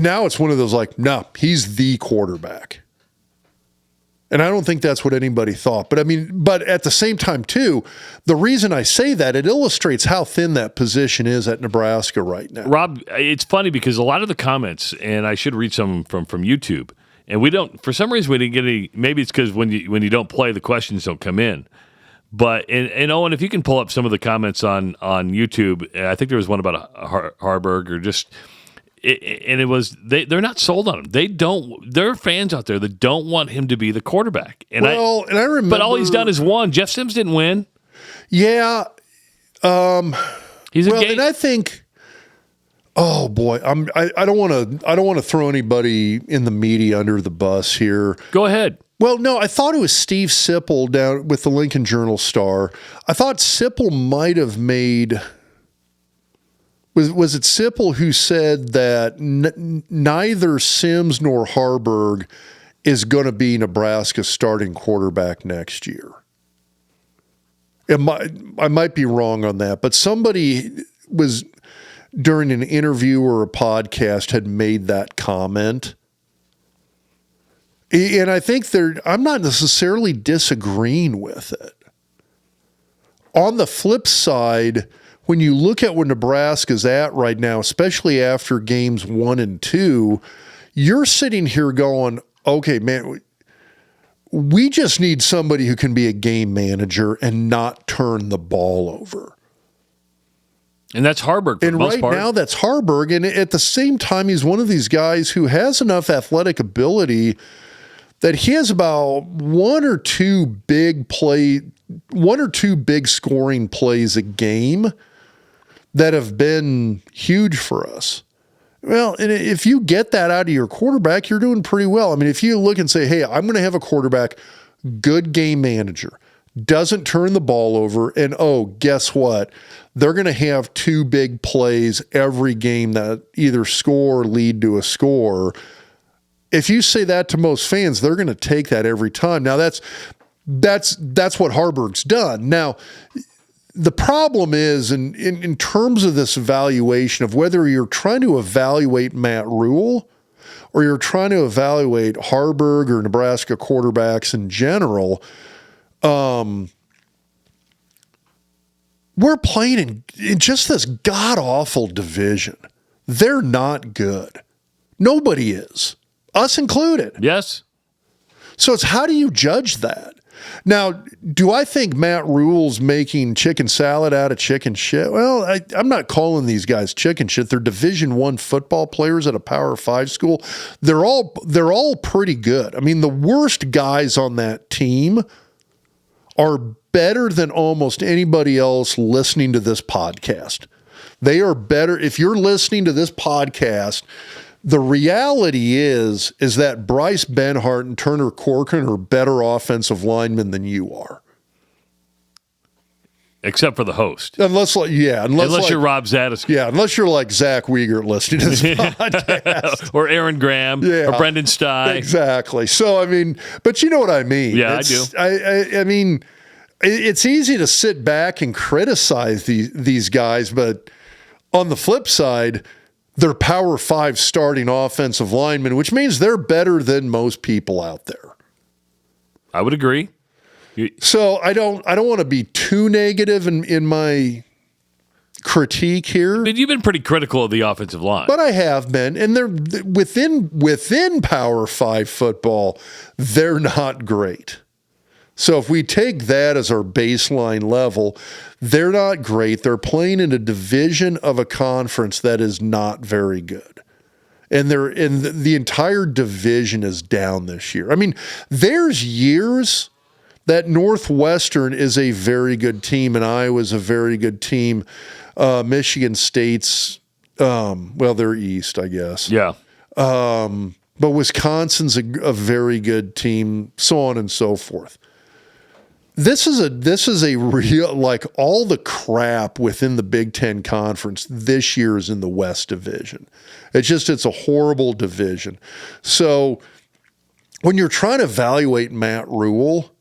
now it's one of those like, no, he's the quarterback. And I don't think that's what anybody thought. But at the same time, too, the reason I say that, it illustrates how thin that position is at Nebraska right now. Rob, it's funny because a lot of the comments, and I should read some from YouTube, and we don't, for some reason, we didn't get any, maybe it's because when you don't play, the questions don't come in. But, and Owen, if you can pull up some of the comments on YouTube, I think there was one about Harburg or just, and it was, they're not sold on him. There are fans out there that don't want him to be the quarterback. And I remember, but all he's done is won. Jeff Sims didn't win. Yeah. He's a game. And I think, oh boy, I don't want to throw anybody in the media under the bus here. Go ahead. Well, no, I thought it was Steve Sipple down with the Lincoln Journal-Star. I thought Sipple might have made. Was it Sipple who said that neither Sims nor Harburg is going to be Nebraska's starting quarterback next year? I might be wrong on that, but somebody was during an interview or a podcast had made that comment. And I think I'm not necessarily disagreeing with it. On the flip side, when you look at where Nebraska's at right now, especially after games 1 and 2, you're sitting here going, okay, man, we just need somebody who can be a game manager and not turn the ball over. And that's Harburg for the most part. And right now, that's Harburg. And at the same time, he's one of these guys who has enough athletic ability that he has about one or two big scoring plays a game that have been huge for us. Well, and if you get that out of your quarterback, you're doing pretty well. I mean, if you look and say, hey, I'm going to have a quarterback, good game manager, doesn't turn the ball over, and oh, guess what? They're going to have two big plays every game that either score or lead to a score. If you say that to most fans, they're going to take that every time. Now, that's what Harburg's done. Now, the problem is, in terms of this evaluation of whether you're trying to evaluate Matt Rule or you're trying to evaluate Harburg or Nebraska quarterbacks in general, we're playing in just this god-awful division. They're not good. Nobody is. Us included. Yes. So it's how do you judge that? Now, do I think Matt Rule's making chicken salad out of chicken shit? Well, I'm not calling these guys chicken shit. They're Division I football players at a Power 5 school. They're all pretty good. I mean, the worst guys on that team are better than almost anybody else listening to this podcast. They are better. If you're listening to this podcast, the reality is that Bryce Benhart and Turner Corcoran are better offensive linemen than you are. except for the host. Unless You're Rob Zadis. Yeah, unless you're like Zach Wiegert listening to this podcast. Or Aaron Graham. Yeah. Or Brendan Stye. Exactly. So, I mean, but you know what I mean. Yeah, I do. I mean, it's easy to sit back and criticize these guys, but on the flip side, they're Power 5 starting offensive linemen, which means they're better than most people out there. I would agree. So I don't want to be too negative in my critique here. But you've been pretty critical of the offensive line. But I have been, and they're within Power 5 football, they're not great. So if we take that as our baseline level, they're not great. They're playing in a division of a conference that is not very good. And the entire division is down this year. I mean, there's years that Northwestern is a very good team and Iowa's a very good team. Michigan State's, they're East, I guess. Yeah. But Wisconsin's a very good team, so on and so forth. This is a real, like, all the crap within the Big Ten Conference this year is in the West Division. It's a horrible division. So when you're trying to evaluate Matt Rule,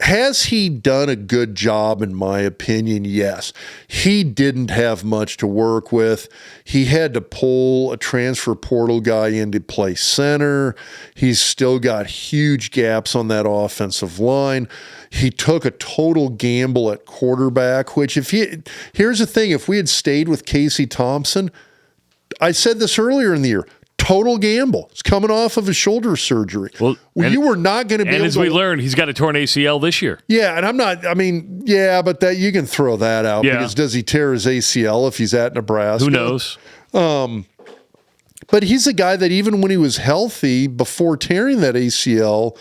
has he done a good job, in my opinion? Yes. He didn't have much to work with. He had to pull a transfer portal guy in to play center. He's still got huge gaps on that offensive line. He took a total gamble at quarterback, which here's the thing, if we had stayed with Casey Thompson, I said this earlier in the year, total gamble. He's coming off of a shoulder surgery. Well, you were not going to be able to. And as we learned, he's got a torn ACL this year. Yeah, and but that you can throw that out because does he tear his ACL if he's at Nebraska? Who knows? But he's a guy that even when he was healthy before tearing that ACL,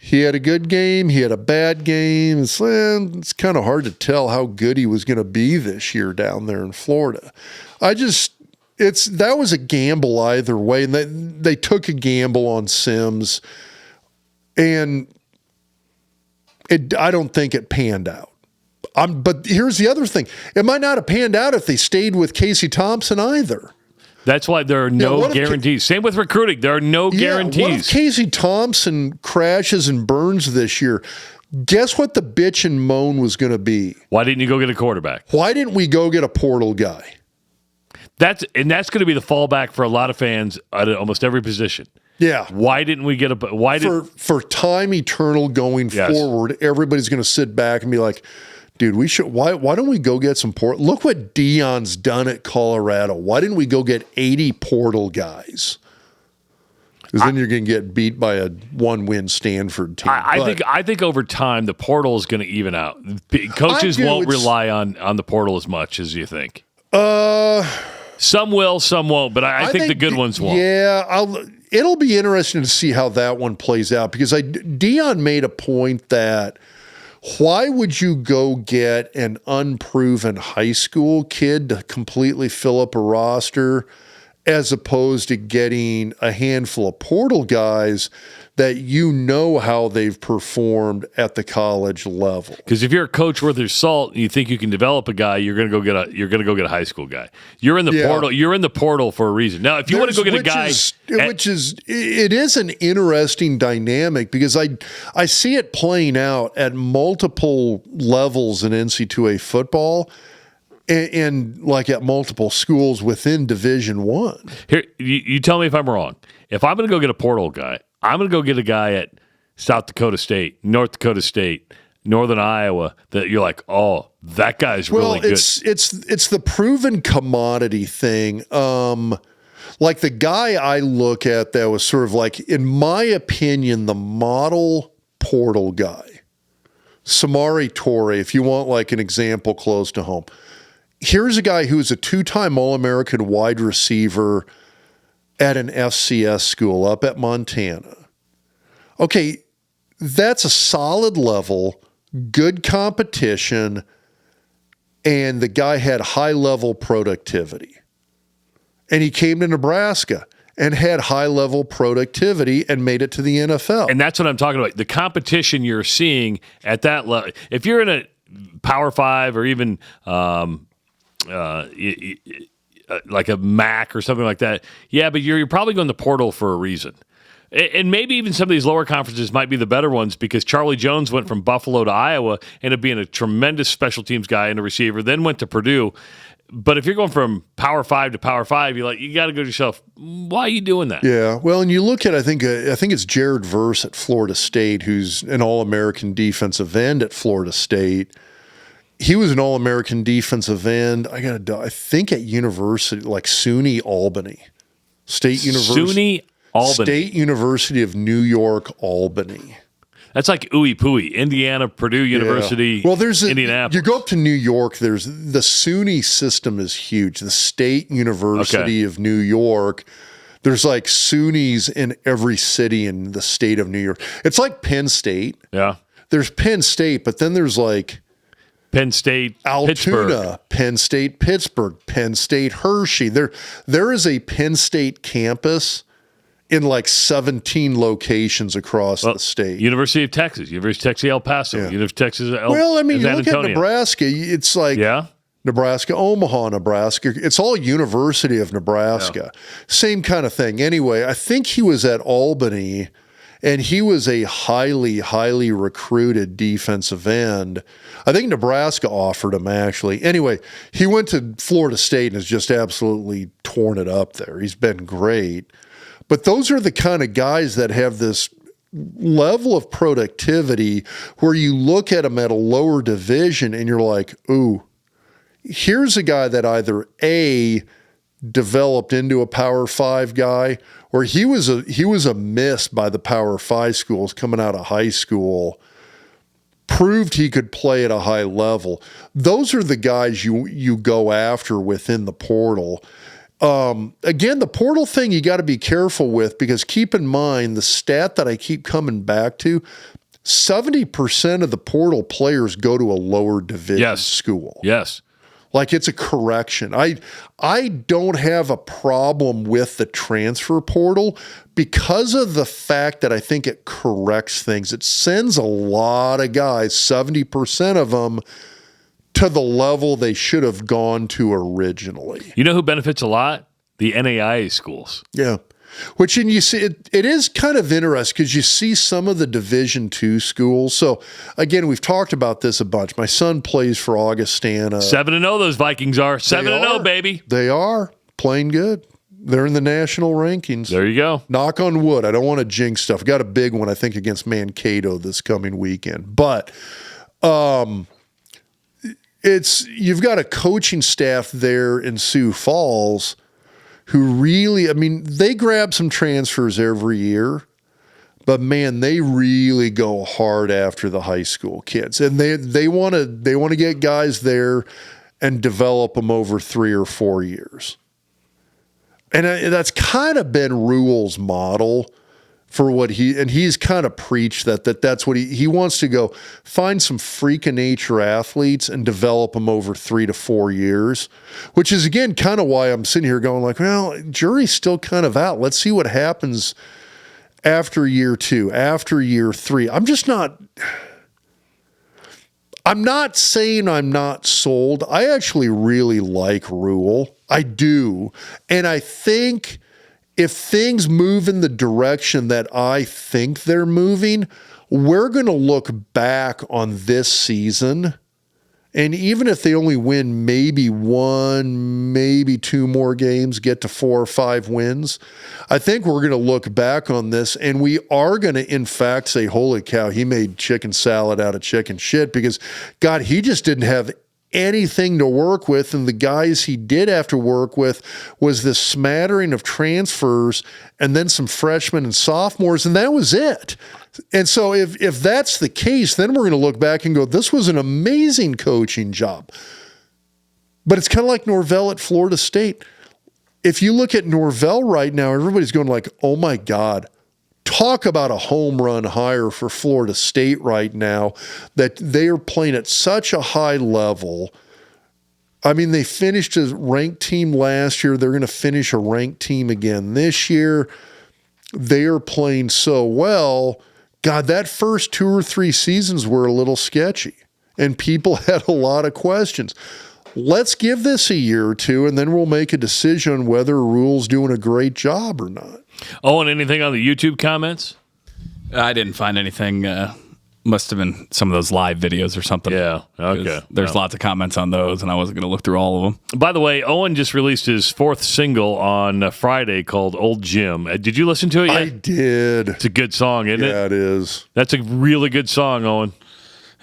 he had a good game, he had a bad game. It's kind of hard to tell how good he was going to be this year down there in Florida. That was a gamble either way, and they took a gamble on Sims, and I don't think it panned out. But here's the other thing: it might not have panned out if they stayed with Casey Thompson either. That's why there are no guarantees. Same with recruiting; there are no guarantees. What if Casey Thompson crashes and burns this year? Guess what the bitch and moan was going to be? Why didn't you go get a quarterback? Why didn't we go get a portal guy? That's going to be the fallback for a lot of fans at almost every position. Yeah. Why didn't we get for time eternal going forward? Everybody's going to sit back and be like, dude, we should. Why don't we go get some portal? Look what Dion's done at Colorado. Why didn't we go get 80 portal guys? Because then you're going to get beat by a 1-win Stanford team. I think over time the portal is going to even out. Coaches won't rely on the portal as much as you think. Some will, some won't, but I think the good ones won't. Yeah, it'll be interesting to see how that one plays out because Dion made a point that why would you go get an unproven high school kid to completely fill up a roster as opposed to getting a handful of portal guys that you know how they've performed at the college level. Because if you're a coach worth your salt and you think you can develop a guy, you're going to go get a high school guy. You're in the portal. You're in the portal for a reason. Now, if you want to go get a guy, it is an interesting dynamic because I see it playing out at multiple levels in NC2A football. And like at multiple schools within Division I. Here, you tell me if I'm wrong. If I'm going to go get a portal guy, I'm going to go get a guy at South Dakota State, North Dakota State, Northern Iowa that you're like, oh, that guy's really good. It's the proven commodity thing. Like the guy I look at that was sort of like, in my opinion, the model portal guy, Samari Torre, if you want like an example close to home. Here's a guy who's a 2-time All-American wide receiver at an FCS school up at Montana. Okay, that's a solid level, good competition, and the guy had high-level productivity. And he came to Nebraska and had high-level productivity and made it to the NFL. And that's what I'm talking about. The competition you're seeing at that level. If you're in a Power 5 or even like a MAC or something like that. Yeah, but you're probably going to portal for a reason. And maybe even some of these lower conferences might be the better ones because Charlie Jones went from Buffalo to Iowa, ended up being a tremendous special teams guy and a receiver, then went to Purdue. But if you're going from Power 5 to Power 5, you got to go to yourself, why are you doing that? Yeah, well, and you look at, I think it's Jared Verse at Florida State, who's an All-American defensive end at Florida State. He was an All-American defensive end. I think at university, like SUNY Albany. State University. SUNY Albany. State University of New York, Albany. That's like ooey pooey. Indiana, Purdue University, well, there's Indianapolis. You go up to New York, there's the SUNY system is huge. The State University of New York. There's like SUNYs in every city in the state of New York. It's like Penn State. Yeah. There's Penn State, but then there's like Penn State, Altoona, Pittsburgh. Penn State, Pittsburgh, Penn State, Hershey. There is a Penn State campus in like 17 locations across the state. University of Texas, University of Texas, El Paso, University of Texas, you look Antonio. at Nebraska, it's like Nebraska, Omaha, Nebraska. It's all University of Nebraska. Same kind of thing. Anyway, I think he was at Albany, and he was a highly, highly recruited defensive end. I think Nebraska offered him, actually. Anyway, he went to Florida State and has just absolutely torn it up there. He's been great. But those are the kind of guys that have this level of productivity where you look at them at a lower division and you're like, ooh, here's a guy that either A, developed into a Power 5 guy, or he was a miss by the Power 5 schools coming out of high school, proved he could play at a high level. Those are the guys you go after within the portal. Again, the portal thing you got to be careful with because keep in mind the stat that I keep coming back to, 70% of the portal players go to a lower division school. Yes. Like it's a correction. I don't have a problem with the transfer portal because of the fact that I think it corrects things. It sends a lot of guys, 70% of them, to the level they should have gone to originally. You know who benefits a lot? The NAIA schools. Yeah. Which, and you see, it is kind of interesting because you see some of the Division II schools. So, again, we've talked about this a bunch. My son plays for Augustana. 7-0 those Vikings are. 7-0, baby. They are playing good. They're in the national rankings. There you go. Knock on wood. I don't want to jinx stuff. Got a big one, I think, against Mankato this coming weekend. But you've got a coaching staff there in Sioux Falls who really, I mean, they grab some transfers every year, but man, they really go hard after the high school kids, and they want to get guys there and develop them over 3 or 4 years, and that's kind of been Rule's model for what he's kind of preached that's what he wants to go find some freak of nature athletes and develop them over 3 to 4 years, which is again kind of why I'm sitting here going like, well, jury's still kind of out. Let's see what happens after year 2, after year 3. I'm not saying I'm not sold. I actually really like Rule. I do. And I think if things move in the direction that I think they're moving, we're going to look back on this season. And even if they only win maybe 1, maybe 2 more games, get to 4 or 5 wins, I think we're going to look back on this and we are going to, in fact, say, holy cow, he made chicken salad out of chicken shit because, God, he just didn't have anything to work with, and the guys he did have to work with was this smattering of transfers and then some freshmen and sophomores, and that was it. And so if that's the case, then we're going to look back and go, this was an amazing coaching job. But it's kind of like Norvell at Florida State. If you look at Norvell right now, everybody's going like, oh my God, talk about a home run hire for Florida State right now, that they are playing at such a high level. I mean, they finished a ranked team last year. They're going to finish a ranked team again this year. They are playing so well. God, that first 2 or 3 seasons were a little sketchy. and people had a lot of questions. Let's give this a year or two, and then we'll make a decision on whether a rule's doing a great job or not. Oh, and anything on the YouTube comments? I didn't find anything. Must have been some of those live videos or something. Yeah, okay. There's lots of comments on those, and I wasn't going to look through all of them. By the way, Owen just released his fourth single on Friday called Old Jim. Did you listen to it yet? I did. It's a good song, isn't it? Yeah, it is. That's a really good song, Owen.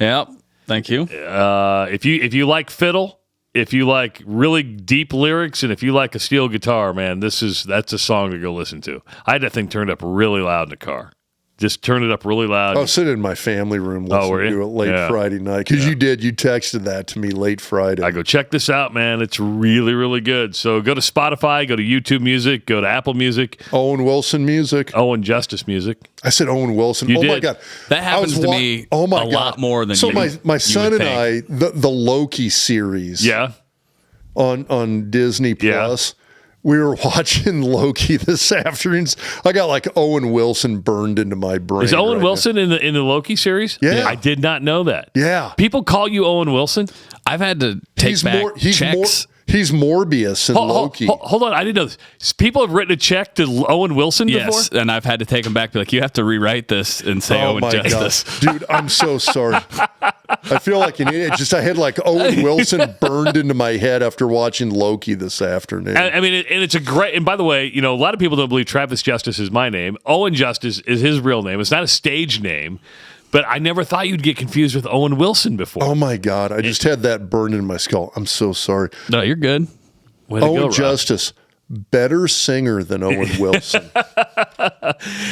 Yeah, thank you. If you like fiddle, if you like really deep lyrics, and if you like a steel guitar, man, that's a song to go listen to. I had that thing turned up really loud in the car. Just turn it up really loud. I was sitting in my family room listening to it late Friday night because you texted that to me late Friday. I go, check this out, man. It's really, really good. So go to Spotify, go to YouTube Music, go to Apple Music. Owen Wilson Music. Owen Justice Music. I said Owen Wilson. You did. My God. That happens to me a lot more than so you my son and think. the Loki series on Disney Plus. We were watching Loki this afternoon. I got like Owen Wilson burned into my brain. Is Owen Wilson in the Loki series? Yeah. I did not know that. Yeah. People call you Owen Wilson? I've had to take back checks. He's Morbius in Loki. Hold on. I didn't know this. People have written a check to Owen Wilson before? Yes, and I've had to take them back. Be like, you have to rewrite this and say Owen Justice. God. Dude, I'm so sorry. I feel like an idiot. I had like Owen Wilson burned into my head after watching Loki this afternoon. I mean, and it's a great. And by the way, a lot of people don't believe Travis Justice is my name. Owen Justice is his real name. It's not a stage name. But I never thought you'd get confused with Owen Wilson before. Oh my God! I just had that burned in my skull. I'm so sorry. No, you're good. Owen Justice. Better singer than Owen Wilson.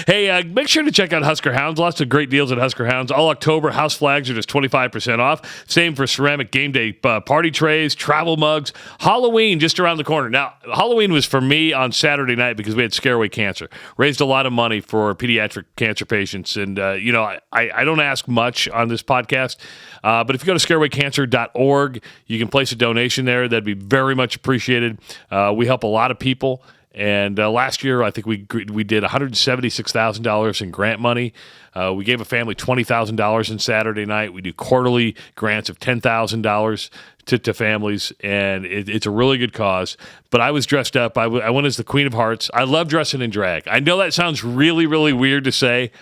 Hey, make sure to check out Husker Hounds. Lots of great deals at Husker Hounds. All October, house flags are just 25% off. Same for ceramic game day party trays, travel mugs. Halloween just around the corner. Now, Halloween was for me on Saturday night because we had Scare Away Cancer. Raised a lot of money for pediatric cancer patients. And, I don't ask much on this podcast. But if you go to scareawaycancer.org, you can place a donation there. That'd be very much appreciated. We help a lot of people. And last year, I think we did $176,000 in grant money. We gave a family $20,000 on Saturday night. We do quarterly grants of $10,000 to families, and it's a really good cause. But I was dressed up. I went as the Queen of Hearts. I love dressing in drag. I know that sounds really, really weird to say,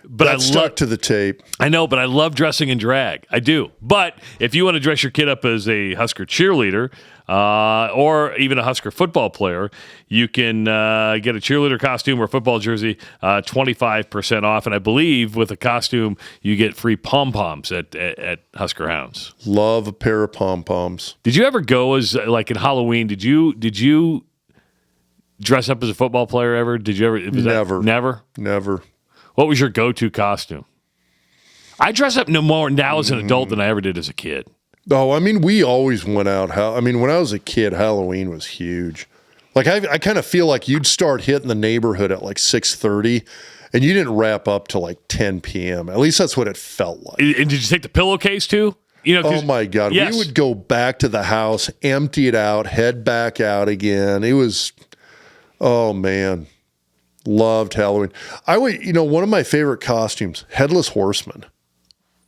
but that stuck to the tape. I know, but I love dressing in drag. I do. But if you want to dress your kid up as a Husker cheerleader or even a Husker football player, you can get a cheerleader costume or football jersey 25% off. And I believe with a costume, you get free pom-poms at Husker Hounds. Love a pair of pom-poms. Did you ever go as, like in Halloween, did you dress up as a football player ever? Did you ever? Never. Never? What was your go-to costume? I dress up no more now as an adult than I ever did as a kid. Oh, I mean, we always went out. When I was a kid, Halloween was huge. Like, I kind of feel like you'd start hitting the neighborhood at like 6:30, and you didn't wrap up till like 10 p.m. At least that's what it felt like. And did you take the pillowcase too? Oh my God. Yes. We would go back to the house, empty it out, head back out again. It was, oh man. Loved Halloween. One of my favorite costumes, Headless Horseman.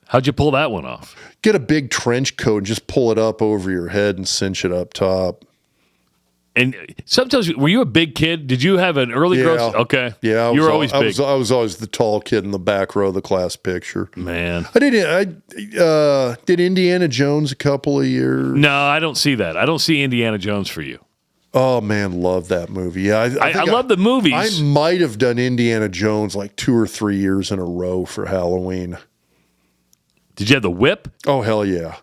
How'd you pull that one off? Get a big trench coat and just pull it up over your head and cinch it up top. And sometimes, were you a big kid? Did you have an early growth? Okay. Yeah. You were always big. I was always the tall kid in the back row of the class picture. Man. I did Indiana Jones a couple of years. No, I don't see that. I don't see Indiana Jones for you. Oh, man, love that movie. Yeah, I love the movies. I might have done Indiana Jones like 2 or 3 years in a row for Halloween. Did you have the whip? Oh, hell yeah.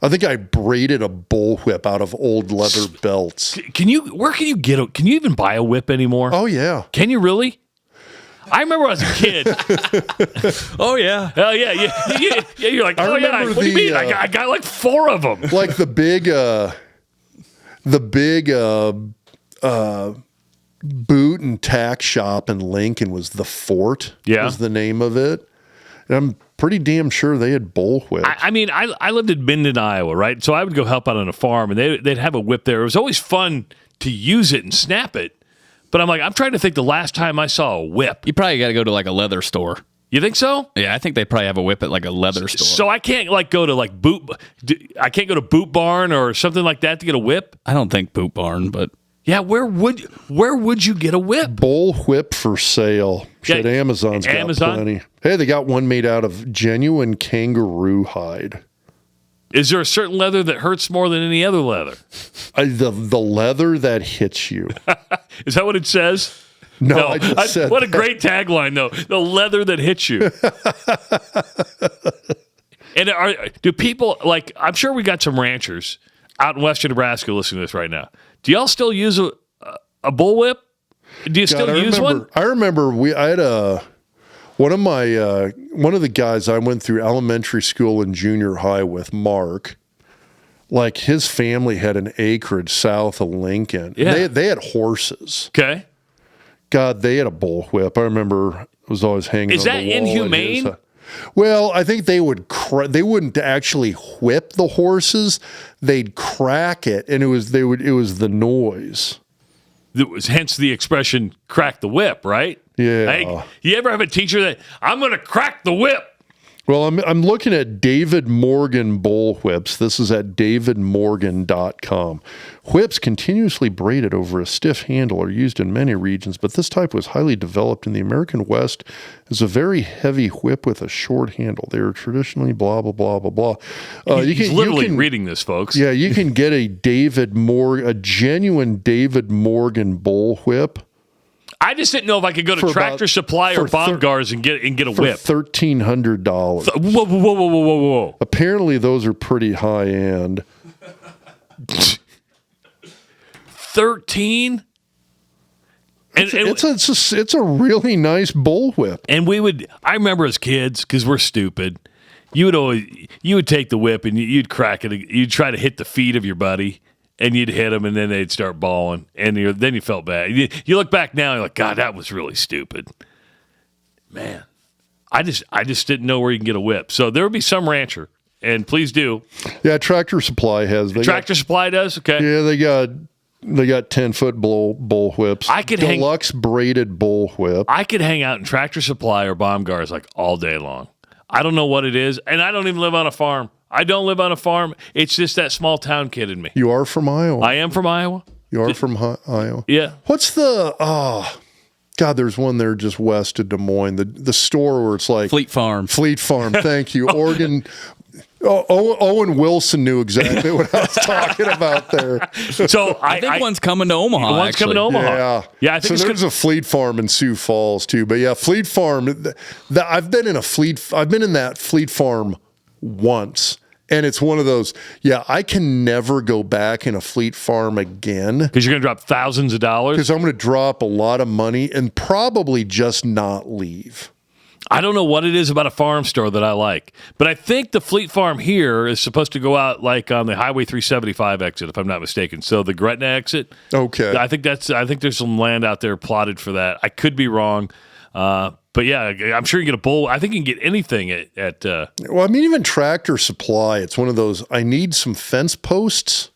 I think I braided a bullwhip out of old leather belts. Where can you get it? Can you even buy a whip anymore? Oh, yeah. Can you really? I remember as a kid. Oh, yeah. Oh, yeah. You're like, oh, yeah. What do you mean? I got like 4 of them. Like the big boot and tack shop in Lincoln was the Fort. Yeah. Was the name of it. And I'm pretty damn sure they had bullwhips. I lived in Minden, Iowa, right? So I would go help out on a farm, and they'd have a whip there. It was always fun to use it and snap it. But I'm trying to think the last time I saw a whip. You probably got to go to like a leather store. You think so? Yeah, I think they probably have a whip at like a leather store. So I can't go to like I can't go to Boot Barn or something like that to get a whip. I don't think Boot Barn, but Yeah, where would you get a whip? Bull whip for sale. Shit, Yeah, Amazon's got Amazon? plenty. Hey, they got one made out of genuine kangaroo hide. Is there a certain leather that hurts more than any other leather? The leather that hits you. Is that what it says? No, I just said what a that. great tagline, though. The leather that hits you. And do people, like, I'm sure we got some ranchers out in western Nebraska listening to this right now. Do y'all still use a bullwhip? Do you still use one? I remember I had one of the guys I went through elementary school and junior high with, Mark. Like, his family had an acreage south of Lincoln. Yeah. They had horses. Okay. God, they had a bullwhip. I remember it was always hanging. Is on that the wall at inhumane? his, well, I think they wouldn't actually whip the horses. They'd crack it, and it was the noise. It was hence the expression "crack the whip," right? Yeah. Like, you ever have a teacher that I'm going to crack the whip? Well, I'm looking at David Morgan bull whips. This is at davidmorgan.com. Whips continuously braided over a stiff handle are used in many regions, but this type was highly developed in the American West as a very heavy whip with a short handle. They are traditionally blah, blah, blah, blah, blah. He's literally reading this, folks. Yeah, you can get a genuine David Morgan bull whip. I just didn't know if I could go to Tractor Supply or Baumgars and get a whip. For $1,300. Whoa. Apparently, those are pretty high end. 13? And It's a really nice bullwhip. And I remember as kids, because we're stupid, you would take the whip and you'd crack it. You'd try to hit the feet of your buddy. And you'd hit them, and then they'd start bawling, and then you felt bad. You look back now, you're like, God, that was really stupid. Man, I just didn't know where you can get a whip. So there would be some rancher, and please do. Yeah, Tractor Supply has. Tractor Supply does? Okay. Yeah, they got 10-foot bull whips. Deluxe braided bull whip. I could hang out in Tractor Supply or Baumgars like all day long. I don't know what it is, and I don't even live on a farm. I don't live on a farm. It's just that small town kid in me. You are from Iowa. I am from Iowa. You are from Iowa. Yeah. What's God, there's one there just west of Des Moines. The store where it's like Fleet Farm. Thank you. Oregon. Owen Wilson knew exactly what I was talking about there. So I think one's coming to Omaha. One's coming to Omaha. Yeah. I think so there's a Fleet Farm in Sioux Falls too. But yeah, Fleet Farm. I've been in that Fleet Farm once. And it's one of those, I can never go back in a Fleet Farm again. Because you're going to drop thousands of dollars? Because I'm going to drop a lot of money and probably just not leave. I don't know what it is about a farm store that I like. But I think the Fleet Farm here is supposed to go out like on the Highway 375 exit, if I'm not mistaken. So the Gretna exit. Okay. I think there's some land out there plotted for that. I could be wrong. But yeah, I'm sure you can get a bull. I think you can get anything at Well, I mean, even Tractor Supply, it's one of those, I need some fence posts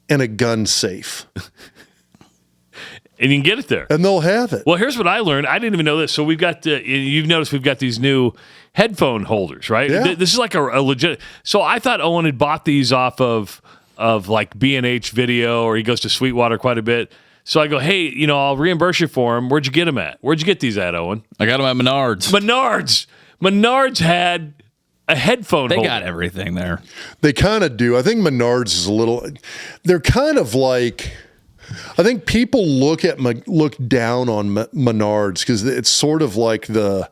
and a gun safe. And you can get it there. And they'll have it. Well, here's what I learned. I didn't even know this. So we've got, you've noticed we've got these new headphone holders, right? Yeah. This is like a legit. So I thought Owen had bought these off of like B&H Video, or he goes to Sweetwater quite a bit. So I go, hey, I'll reimburse you for them. Where'd you get them at? Where'd you get these at, Owen? I got them at Menards. Menards had a headphone holder. They got everything there. They kind of do. I think Menards is a little, they're kind of like, I think people look down on Menards because it's sort of like they're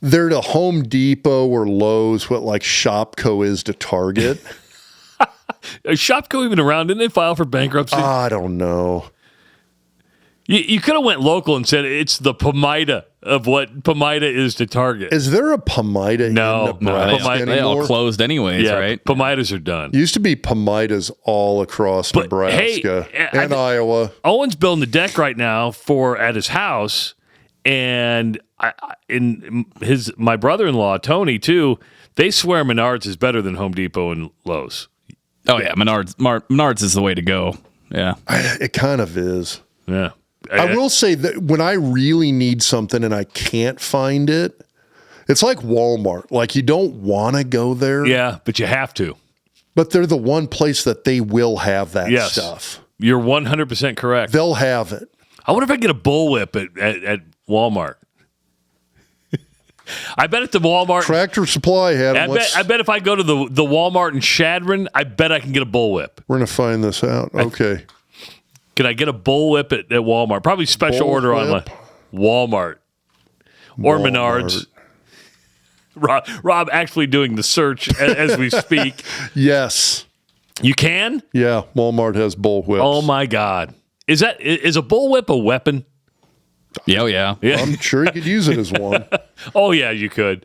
to Home Depot or Lowe's what like Shopko is to Target. Is Shopko even around? Didn't they file for bankruptcy? I don't know. You could have went local and said it's the Pomida of what Pomida is to Target. Is there a Pomida in Nebraska they all closed anyways, yeah, right? Pomidas are done. Used to be Pomidas all across Nebraska and Iowa. Owen's building the deck right now at his house, and my brother-in-law Tony too. They swear Menards is better than Home Depot and Lowe's. Oh yeah, Menards is the way to go. Yeah, it kind of is. Yeah. I will say that when I really need something and I can't find it, It's like Walmart. Like, you don't want to go there. Yeah, but you have to. But they're the one place that they will have that stuff. You're 100% correct. They'll have it. I wonder if I can get a bullwhip at Walmart. I bet at the Walmart. Tractor Supply had them. I bet if I go to the Walmart in Shadron, I bet I can get a bullwhip. We're going to find this out. Okay. Can I get a bullwhip at Walmart? Probably special order on Walmart or Menards. Rob actually doing the search as we speak. Yes. You can? Yeah, Walmart has bullwhips. Oh, my God. Is a bullwhip a weapon? Yeah, oh yeah. I'm sure you could use it as one. Oh, yeah, you could.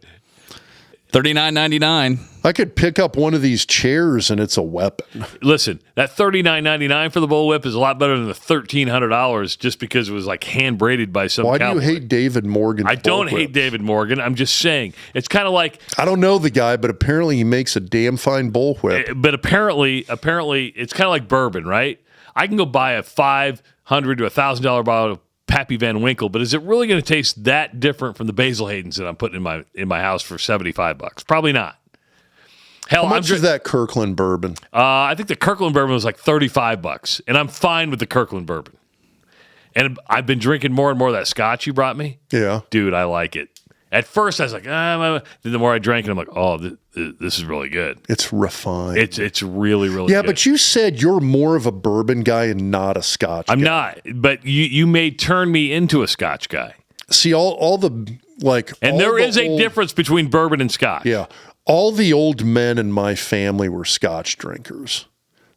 $39.99. I could pick up one of these chairs and it's a weapon. Listen, that $39.99 for the bullwhip is a lot better than the $1,300 just because it was like hand braided by some Why cowboy. do you hate David Morgan? I don't hate David Morgan. I'm just saying. It's kind of like... I don't know the guy, but apparently he makes a damn fine bullwhip. But apparently, it's kind of like bourbon, right? I can go buy a $500 to $1,000 bottle of Pappy Van Winkle, but is it really going to taste that different from the Basil Hayden's that I'm putting in my house for $75? Probably not. Hell, How much is that Kirkland bourbon? I think the Kirkland bourbon was like $35, and I'm fine with the Kirkland bourbon. And I've been drinking more and more of that scotch you brought me. Yeah. Dude, I like it. At first, I was like, then the more I drank it, I'm like, oh, this is really good. It's refined. It's really, really good. Yeah, but you said you're more of a bourbon guy and not a scotch guy. I'm not, but you may turn me into a scotch guy. See, all the, like... And there is a difference between bourbon and scotch. Yeah. All the old men in my family were scotch drinkers.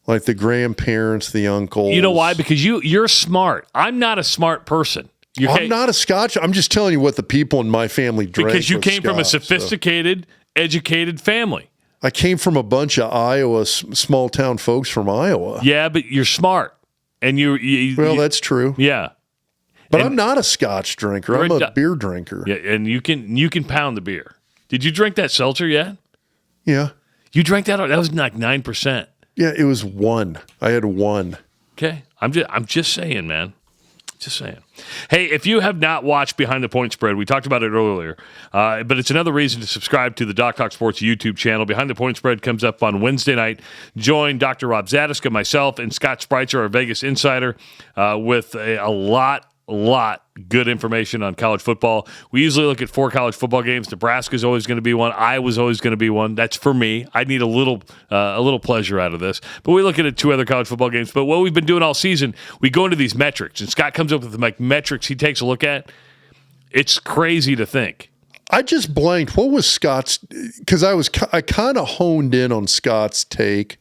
Like the grandparents, the uncles. You know why? Because you're smart. I'm not a smart person. I'm not a scotch. I'm just telling you what the people in my family drank. Because you came from a sophisticated, educated family. I came from a bunch of Iowa, small town folks from Iowa. Yeah, but you're smart. And Well, that's true. Yeah. But I'm not a scotch drinker. I'm a beer drinker. Yeah, and you can pound the beer. Did you drink that seltzer yet? Yeah. You drank that? That was like 9%. Yeah, it was one. I had one. Okay. I'm just saying, man. Just saying. Hey, if you have not watched Behind the Point Spread, we talked about it earlier, but it's another reason to subscribe to the Doc Talk Sports YouTube channel. Behind the Point Spread comes up on Wednesday night. Join Dr. Rob Zadiska, myself, and Scott Spreitzer, our Vegas insider, with a lot good information on college football. We usually look at 4 college football games. Nebraska's always going to be one. Iowa's always going to be one. That's for me. I need a little pleasure out of this. But we look at 2 other college football games. But what we've been doing all season, we go into these metrics, and Scott comes up with like metrics he takes a look at. It's crazy to think. I just blanked. What was Scott's? Because I kind of honed in on Scott's take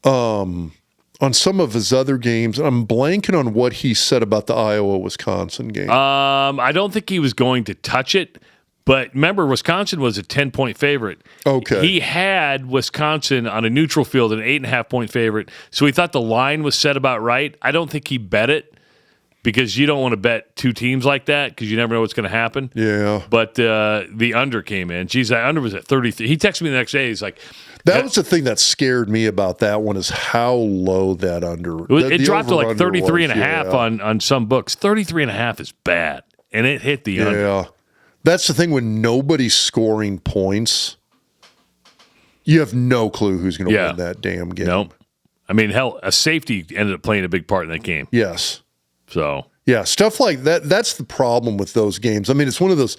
on some of his other games. I'm blanking on what he said about the Iowa-Wisconsin game. I don't think he was going to touch it, but remember, Wisconsin was a 10-point favorite. Okay. He had Wisconsin on a neutral field, an 8.5-point favorite, so he thought the line was set about right. I don't think he bet it because you don't want to bet 2 teams like that because you never know what's going to happen. Yeah. But the under came in. Geez, that under was at 33. He texted me the next day. He's like, that was the thing that scared me about that one is how low that under. It dropped to like 33.5 on some books. 33.5 is bad, and it hit the under. Yeah, that's the thing when nobody's scoring points. You have no clue who's going to win that damn game. Nope. I mean, hell, a safety ended up playing a big part in that game. Yes. So. Yeah, stuff like that. That's the problem with those games. I mean, it's one of those.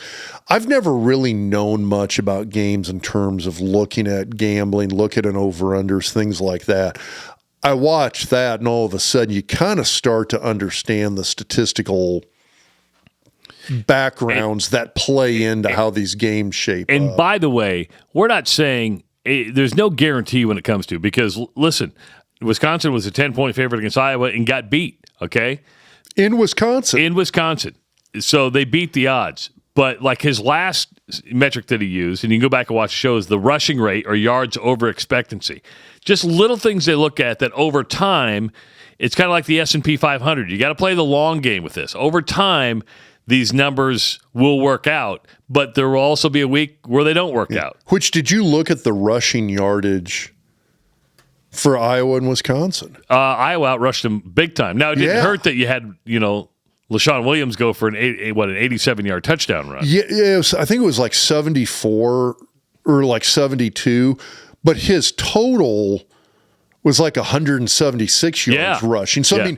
I've never really known much about games in terms of looking at gambling, look at an over-unders, things like that. I watch that, and all of a sudden, you kind of start to understand the statistical backgrounds that play into how these games shape up. And by the way, we're not saying there's no guarantee when it comes to, because listen, Wisconsin was a 10-point favorite against Iowa and got beat. Okay. In Wisconsin. So they beat the odds. But like his last metric that he used, and you can go back and watch the show, is the rushing rate or yards over expectancy. Just little things they look at that over time, it's kind of like the S&P 500. You got to play the long game with this. Over time, these numbers will work out, but there will also be a week where they don't work out. Which, did you look at the rushing yardage for Iowa and Wisconsin? Iowa outrushed them big time. Now, it didn't hurt that you had, LaShawn Williams go for an 87-yard touchdown run. Yeah, I think it was like 74 or like 72, but his total was like 176 yards rushing. So, I mean,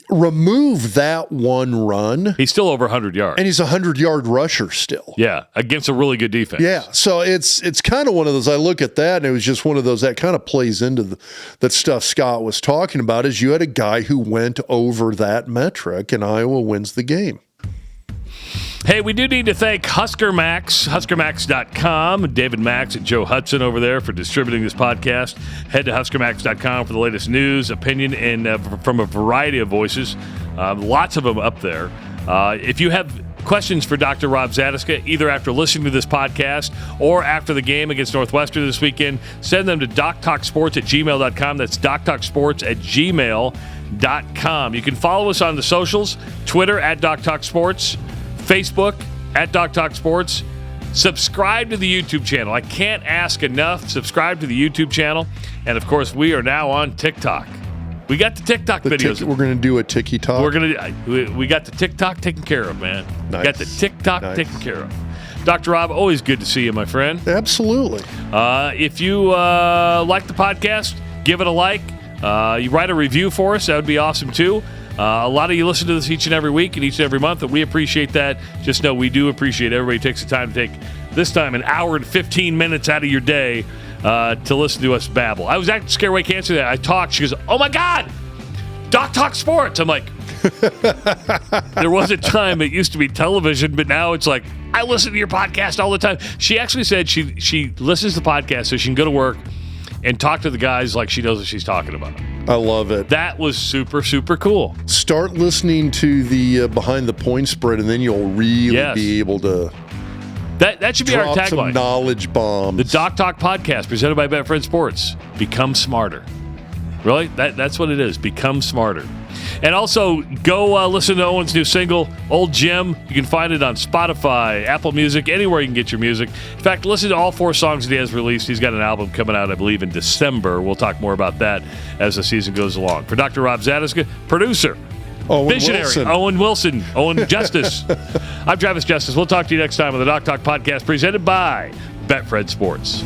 remove that one run. He's still over 100 yards. And he's a 100-yard rusher still. Yeah, against a really good defense. Yeah, so it's kind of one of those, I look at that, and it was just one of those that kind of plays into that stuff Scott was talking about, is you had a guy who went over that metric, and Iowa wins the game. Hey, we do need to thank Husker Max, huskermax.com, David Max and Joe Hudson over there for distributing this podcast. Head to huskermax.com for the latest news, opinion, and from a variety of voices. Lots of them up there. If you have questions for Dr. Rob Zatechka, either after listening to this podcast or after the game against Northwestern this weekend, send them to doctalksports@gmail.com. That's doctalksports@gmail.com. You can follow us on the socials, Twitter @DocTalkSports, Facebook @DocTalkSports. Subscribe to the YouTube channel. I can't ask enough. Subscribe to the YouTube channel. And, of course, we are now on TikTok. We got the TikTok videos. We're going to do a TikTok. We got the TikTok taken care of, man. Nice. Got the TikTok taken care of. Dr. Rob, always good to see you, my friend. Absolutely. If you like the podcast, give it a like. You write a review for us. That would be awesome, too. A lot of you listen to this each and every week and each and every month, and we appreciate that. Just know we do appreciate everybody takes the time to take, this time, an hour and 15 minutes out of your day to listen to us babble. I was actually scared away can't say that. I talked. She goes, "Oh, my God, Doc Talk Sports." I'm like, there was a time it used to be television, but now it's like, I listen to your podcast all the time. She actually said she listens to the podcast so she can go to work and talk to the guys like she knows what she's talking about. I love it. That was super, super cool. Start listening to the Behind the Point Spread, and then you'll really be able to that should be our drop some tagline. Knowledge bombs. The Doc Talk podcast presented by Betfred Sports. Become smarter. Really? That's what it is. Become smarter. And also, go listen to Owen's new single, Old Jim. You can find it on Spotify, Apple Music, anywhere you can get your music. In fact, listen to all 4 songs that he has released. He's got an album coming out, I believe, in December. We'll talk more about that as the season goes along. For Dr. Rob Zatechka, producer, visionary, Owen Wilson, Owen Justice. I'm Travis Justice. We'll talk to you next time on the Doc Talk podcast presented by Betfred Sports.